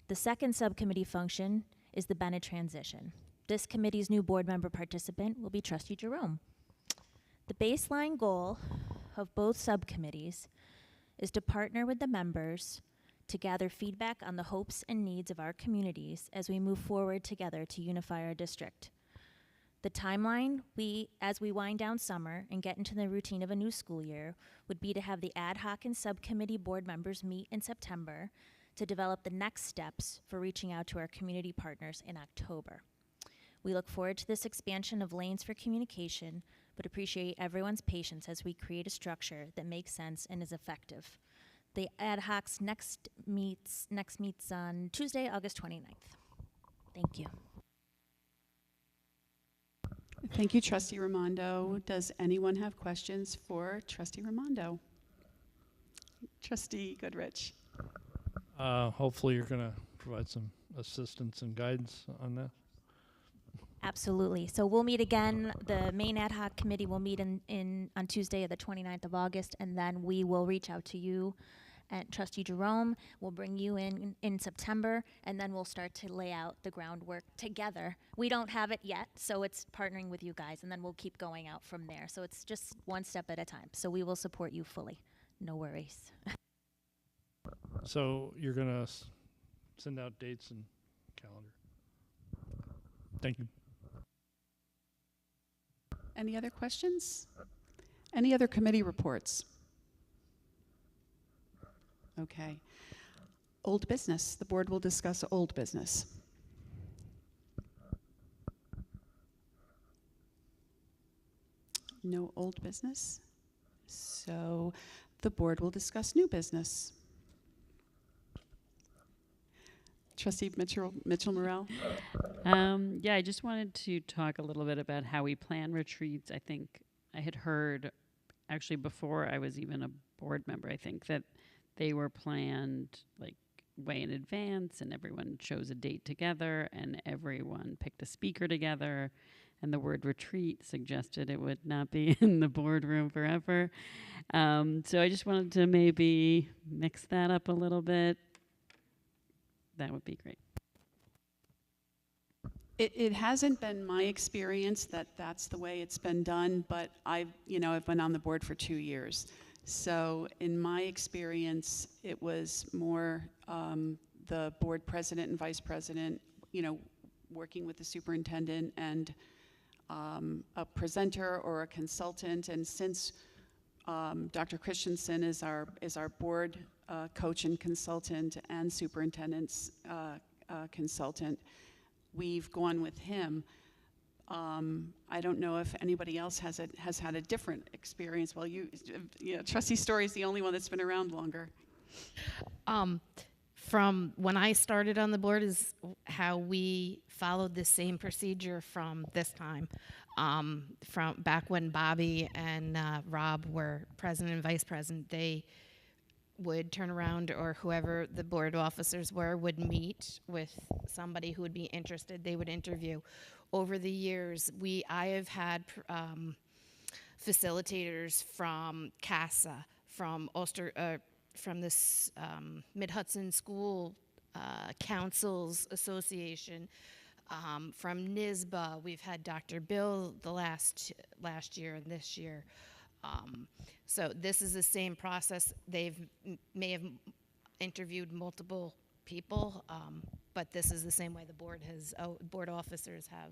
The second subcommittee function is the Bennett transition. This committee's new board member participant will be Trustee Jerome. The baseline goal of both subcommittees is to partner with the members to gather feedback on the hopes and needs of our communities as we move forward together to unify our district. The timeline, as we wind down summer and get into the routine of a new school year, would be to have the ad hoc and subcommittee board members meet in September to develop the next steps for reaching out to our community partners in October. We look forward to this expansion of lanes for communication, but appreciate everyone's patience as we create a structure that makes sense and is effective. The ad hocs next meets on Tuesday, August 29th. Thank you. Thank you, Trustee Raimondo. Does anyone have questions for Trustee Raimondo? Trustee Goodrich. Hopefully you're going to provide some assistance and guidance on that. Absolutely. So we'll meet again. The main ad hoc committee will meet on Tuesday, the 29th of August, and then we will reach out to you. And Trustee Jerome will bring you in September, and then we'll start to lay out the groundwork together. We don't have it yet, so it's partnering with you guys, and then we'll keep going out from there. So it's just one step at a time. So we will support you fully. No worries. So you're going to send out dates and calendar. Thank you. Any other questions? Any other committee reports? Okay. Old business. The board will discuss old business. No old business. So the board will discuss new business. Trustee Mitchell-Morell? Yeah, I just wanted to talk a little bit about how we plan retreats. I think I had heard, actually before I was even a board member, I think that they were planned like way in advance, and everyone chose a date together, and everyone picked a speaker together, and the word retreat suggested it would not be in the boardroom forever. So I just wanted to maybe mix that up a little bit. That would be great. It hasn't been my experience that that's the way it's been done, but I've been on the board for 2 years. So in my experience, it was more the board president and vice president, working with the superintendent and a presenter or a consultant. And since Dr. Christensen is our board coach and consultant and superintendent's consultant, we've gone with him. I don't know if anybody else has had a different experience. Well, Trustee Story is the only one that's been around longer. From when I started on the board is how we followed the same procedure from this time. From back when Bobby and Rob were president and vice president, they would turn around, or whoever the board officers were would meet with somebody who would be interested. They would interview. Over the years, I have had facilitators from CASA, from this Mid-Hudson School Councils Association, from NYSBA. We've had Dr. Bill the last year and this year. So this is the same process. May have interviewed multiple people, but this is the same way the board officers have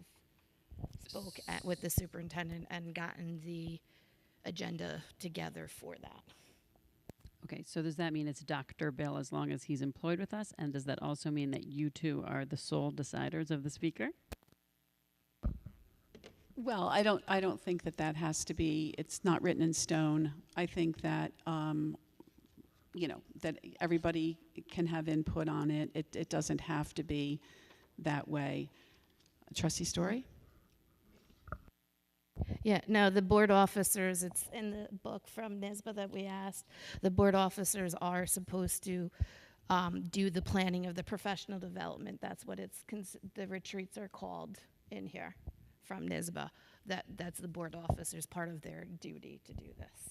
spoke with the superintendent and gotten the agenda together for that. Okay, so does that mean it's Dr. Bill as long as he's employed with us? And does that also mean that you two are the sole deciders of the speaker? Well, I don't think that has to be. It's not written in stone. I think that that everybody can have input on it. It doesn't have to be that way. Trustee Story? Yeah, no, the board officers, it's in the book from NYSBA that we asked. The board officers are supposed to do the planning of the professional development. That's what the retreats are called in here from NYSBA. That's the board officers, part of their duty to do this.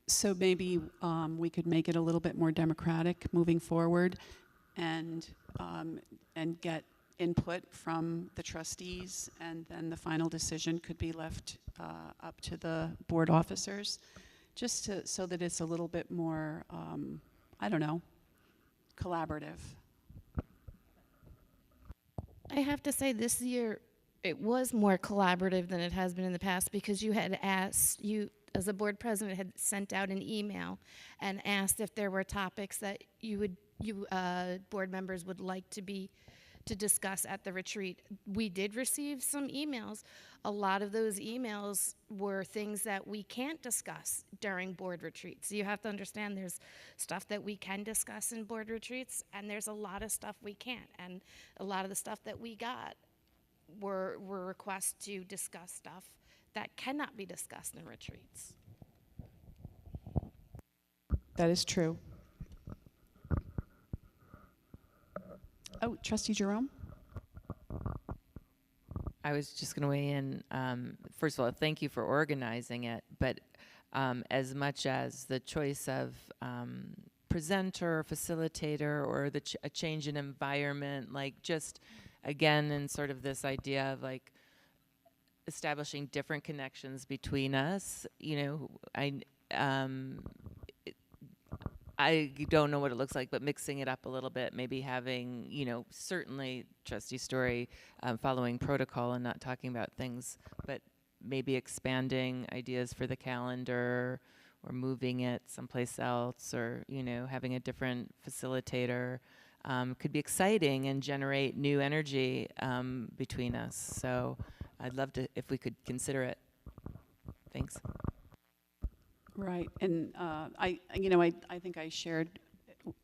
So maybe we could make it a little bit more democratic moving forward. and get input from the trustees, and then the final decision could be left up to the board officers, just so that it's a little bit more, I don't know, collaborative. I have to say this year it was more collaborative than it has been in the past, because you had asked, you as a board president had sent out an email and asked if there were topics that board members would like to discuss at the retreat. We did receive some emails. A lot of those emails were things that we can't discuss during board retreats. So you have to understand there's stuff that we can discuss in board retreats, and there's a lot of stuff we can't. And a lot of the stuff that we got were requests to discuss stuff that cannot be discussed in retreats. That is true. Oh, Trustee Jerome? I was just going to weigh in. First of all, thank you for organizing it, but as much as the choice of presenter, facilitator, or a change in environment, like just, again, in sort of this idea of like establishing different connections between us, you know, I don't know what it looks like, but mixing it up a little bit, maybe having, you know, certainly Trustee Story following protocol and not talking about things, but maybe expanding ideas for the calendar or moving it someplace else, or, you know, having a different facilitator could be exciting and generate new energy between us. So I'd love to, if we could consider it. Thanks. Right, and I think I shared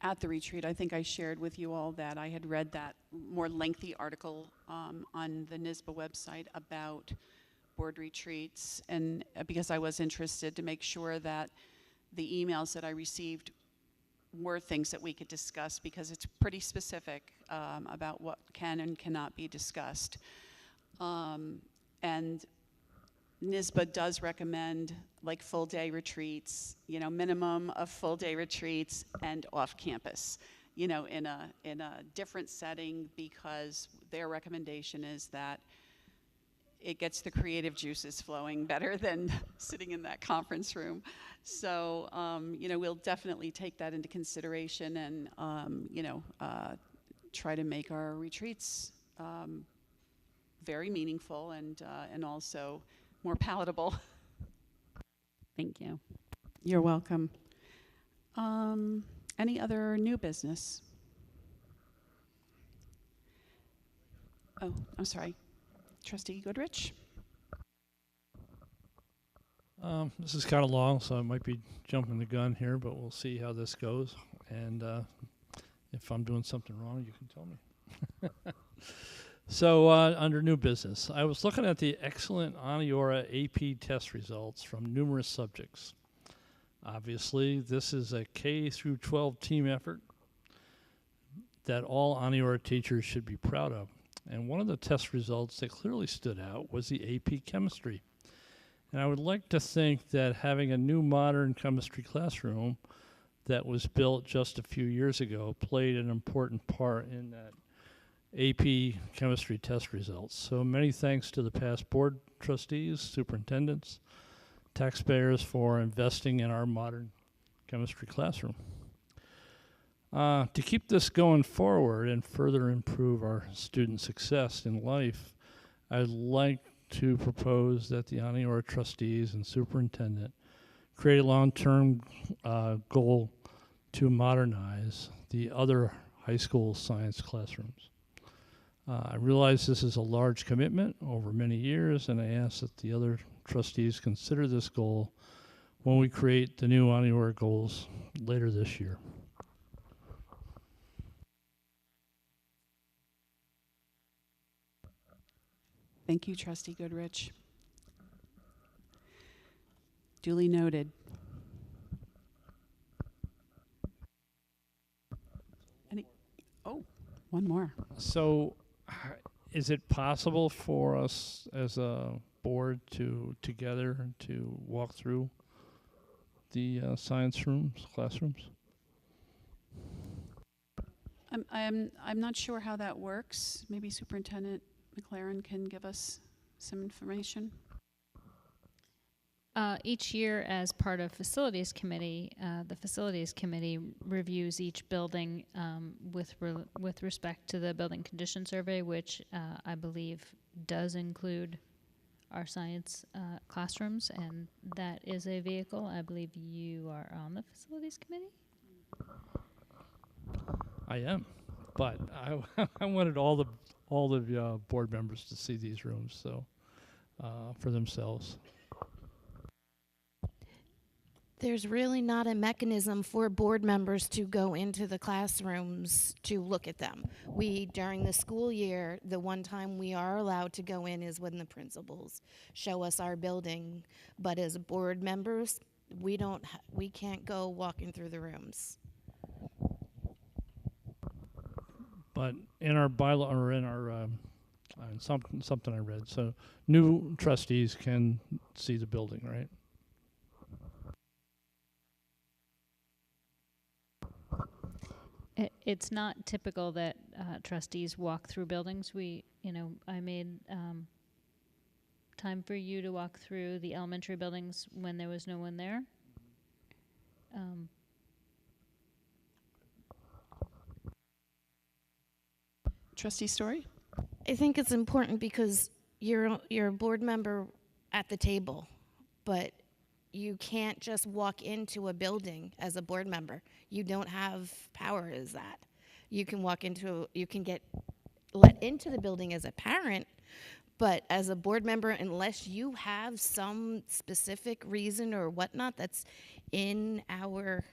at the retreat, I think I shared with you all that I had read that more lengthy article on the NYSBA website about board retreats, and because I was interested to make sure that the emails that I received were things that we could discuss, because it's pretty specific about what can and cannot be discussed. And NYSBA does recommend like full day retreats, you know, minimum of full day retreats and off campus, you know, in a different setting, because their recommendation is that it gets the creative juices flowing better than sitting in that conference room. So, you know, we'll definitely take that into consideration and, you know, try to make our retreats very meaningful and also more palatable. Thank you. You're welcome. Any other new business? Oh, I'm sorry. Trustee Goodrich? This is kind of long, so I might be jumping the gun here, but we'll see how this goes. And if I'm doing something wrong, you can tell me. So under new business, I was looking at the excellent Aniora AP test results from numerous subjects. Obviously, this is a K through 12 team effort that all Aniora teachers should be proud of. And one of the test results that clearly stood out was the AP chemistry. And I would like to think that having a new modern chemistry classroom that was built just a few years ago played an important part in that AP chemistry test results. So many thanks to the past board trustees, superintendents, taxpayers for investing in our modern chemistry classroom. To keep this going forward and further improve our student success in life, I'd like to propose that the Aniora trustees and superintendent create a long-term goal to modernize the other high school science classrooms. I realize this is a large commitment over many years, and I ask that the other trustees consider this goal when we create the new Aniora goals later this year. Thank you, Trustee Goodrich. Duly noted. One more. So is it possible for us as a board to together to walk through the science rooms, classrooms? I'm not sure how that works. Maybe Superintendent McLaren can give us some information. Each year, as part of Facilities Committee, the Facilities Committee reviews each building with respect to the Building Condition Survey, which I believe does include our science classrooms, and that is a vehicle. I believe you are on the Facilities Committee? I am, but I wanted all the board members to see these rooms, so for themselves. There's really not a mechanism for board members to go into the classrooms to look at them. During the school year, the one time we are allowed to go in is when the principals show us our building. But as board members, we can't go walking through the rooms. But in our bylaw, or in our something I read, so new trustees can see the building, right? It's not typical that trustees walk through buildings. I made time for you to walk through the elementary buildings when there was no one there. Trustee Story? I think it's important because you're a board member at the table, but you can't just walk into a building as a board member. You don't have power as that. You can get let into the building as a parent, but as a board member, unless you have some specific reason or whatnot that's in our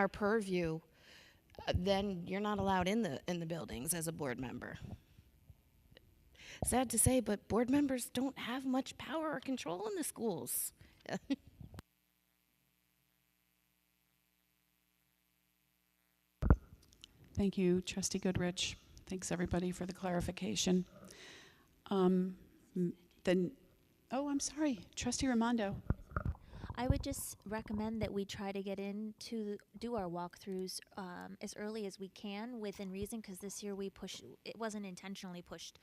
purview, then you're not allowed in the buildings as a board member. Sad to say, but board members don't have much power or control in the schools. Thank you, Trustee Goodrich. Thanks, everybody, for the clarification. I'm sorry, Trustee Raimondo. I would just recommend that we try to get in to do our walkthroughs as early as we can within reason, because this year it wasn't intentionally pushed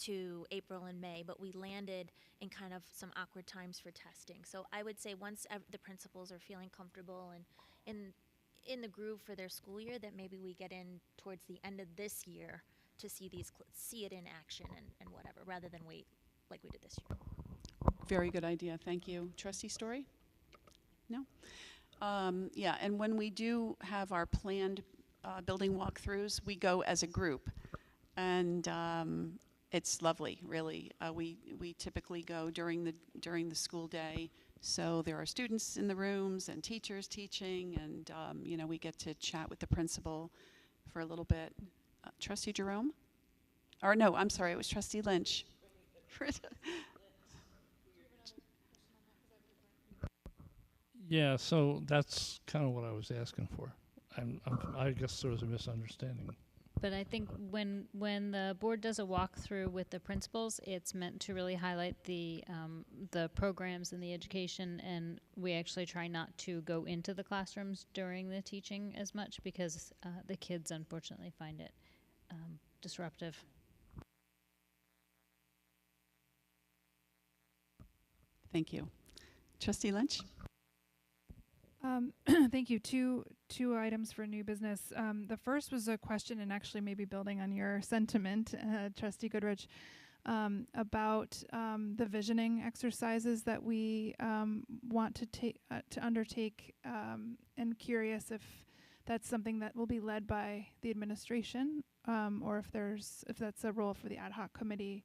to April and May, but we landed in kind of some awkward times for testing. So I would say once the principals are feeling comfortable and in the groove for their school year, that maybe we get in towards the end of this year to see see it in action and whatever, rather than wait like we did this year. Very good idea. Thank you. Trustee Story? No? Yeah, and when we do have our planned building walkthroughs, we go as a group. And it's lovely, really. We typically go during the school day. So there are students in the rooms and teachers teaching, and we get to chat with the principal for a little bit. Trustee Jerome? Or no, I'm sorry, it was Trustee Lynch. Yeah, so that's kind of what I was asking for. I guess there was a misunderstanding. But I think when the board does a walkthrough with the principals, it's meant to really highlight the programs and the education, and we actually try not to go into the classrooms during the teaching as much because the kids unfortunately find it disruptive. Thank you. Trustee Lynch? Thank you. Two items for new business. The first was a question, and actually maybe building on your sentiment, Trustee Goodrich, about the visioning exercises that we want to undertake, and curious if that's something that will be led by the administration, or if that's a role for the ad hoc committee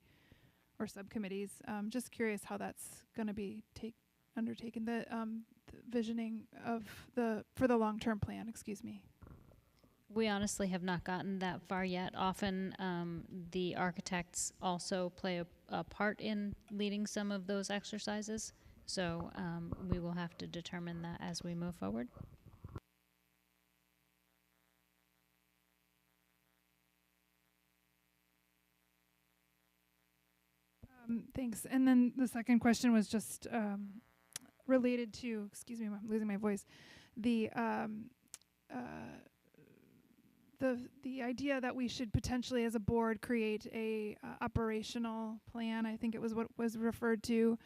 or subcommittees. Just curious how that's going to be undertaken. The visioning for the long-term plan, excuse me. We honestly have not gotten that far yet. Often the architects also play a part in leading some of those exercises. So we will have to determine that as we move forward. Thanks. And then the second question was just related to, excuse me, I'm losing my voice, the the idea that we should potentially, as a board, create a operational plan. I think it was what was referred to.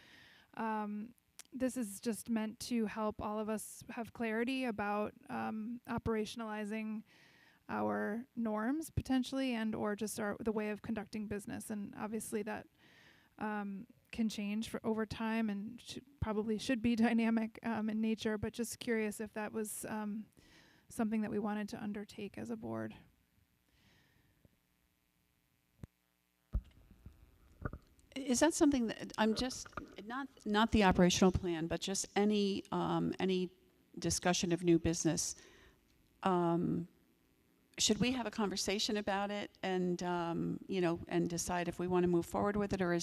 This is just meant to help all of us have clarity about operationalizing our norms potentially, and or just the way of conducting business. And obviously that can change over time and probably should be dynamic in nature, but just curious if that was something that we wanted to undertake as a board. Is that something that I'm just not the operational plan, but just any discussion of new business? Should we have a conversation about it and and decide if we want to move forward with it, or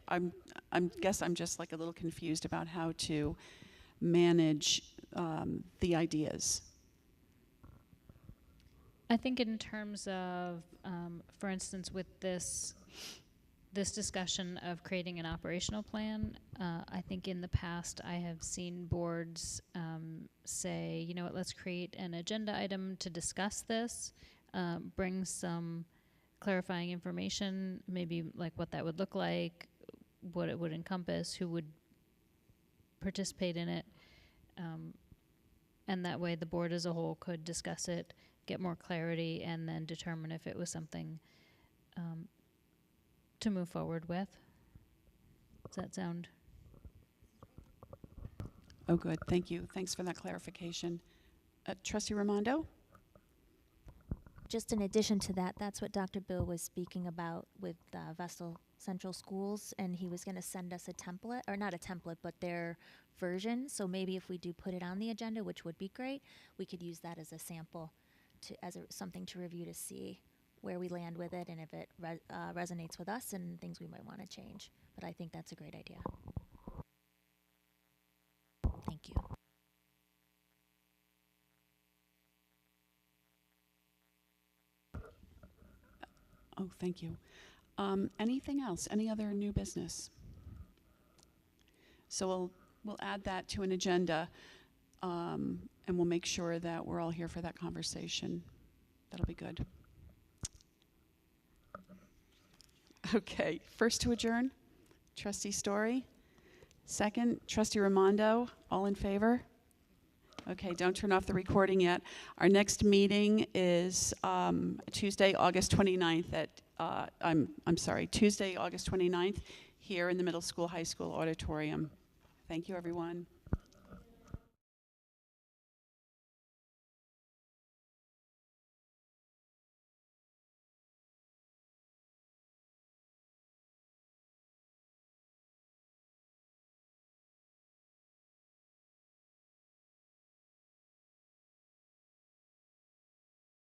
I'm just like a little confused about how to manage the ideas. I think in terms of, for instance, with this discussion of creating an operational plan, I think in the past I have seen boards say, you know what, let's create an agenda item to discuss this, bring some clarifying information, maybe like what that would look like, what it would encompass, who would participate in it, and that way the board as a whole could discuss it, get more clarity, and then determine if it was something to move forward with. Does that sound? Oh, good. Thank you. Thanks for that clarification. Trustee Raimondo? Just in addition to that, that's what Dr. Bill was speaking about with Vestal Central Schools, and he was going to send us a template, or not a template, but their version. So maybe if we do put it on the agenda, which would be great, we could use that as a sample, something to review to see where we land with it and if it resonates with us and things we might want to change. But I think that's a great idea. Thank you. Oh, thank you. Anything else? Any other new business? So we'll add that to an agenda, and we'll make sure that we're all here for that conversation. That'll be good. Okay, first to adjourn, Trustee Story. Second, Trustee Raimondo. All in favor? Okay, don't turn off the recording yet. Our next meeting is Tuesday, August 29th at, Tuesday, August 29th, here in the Middle School, High School auditorium. Thank you, everyone.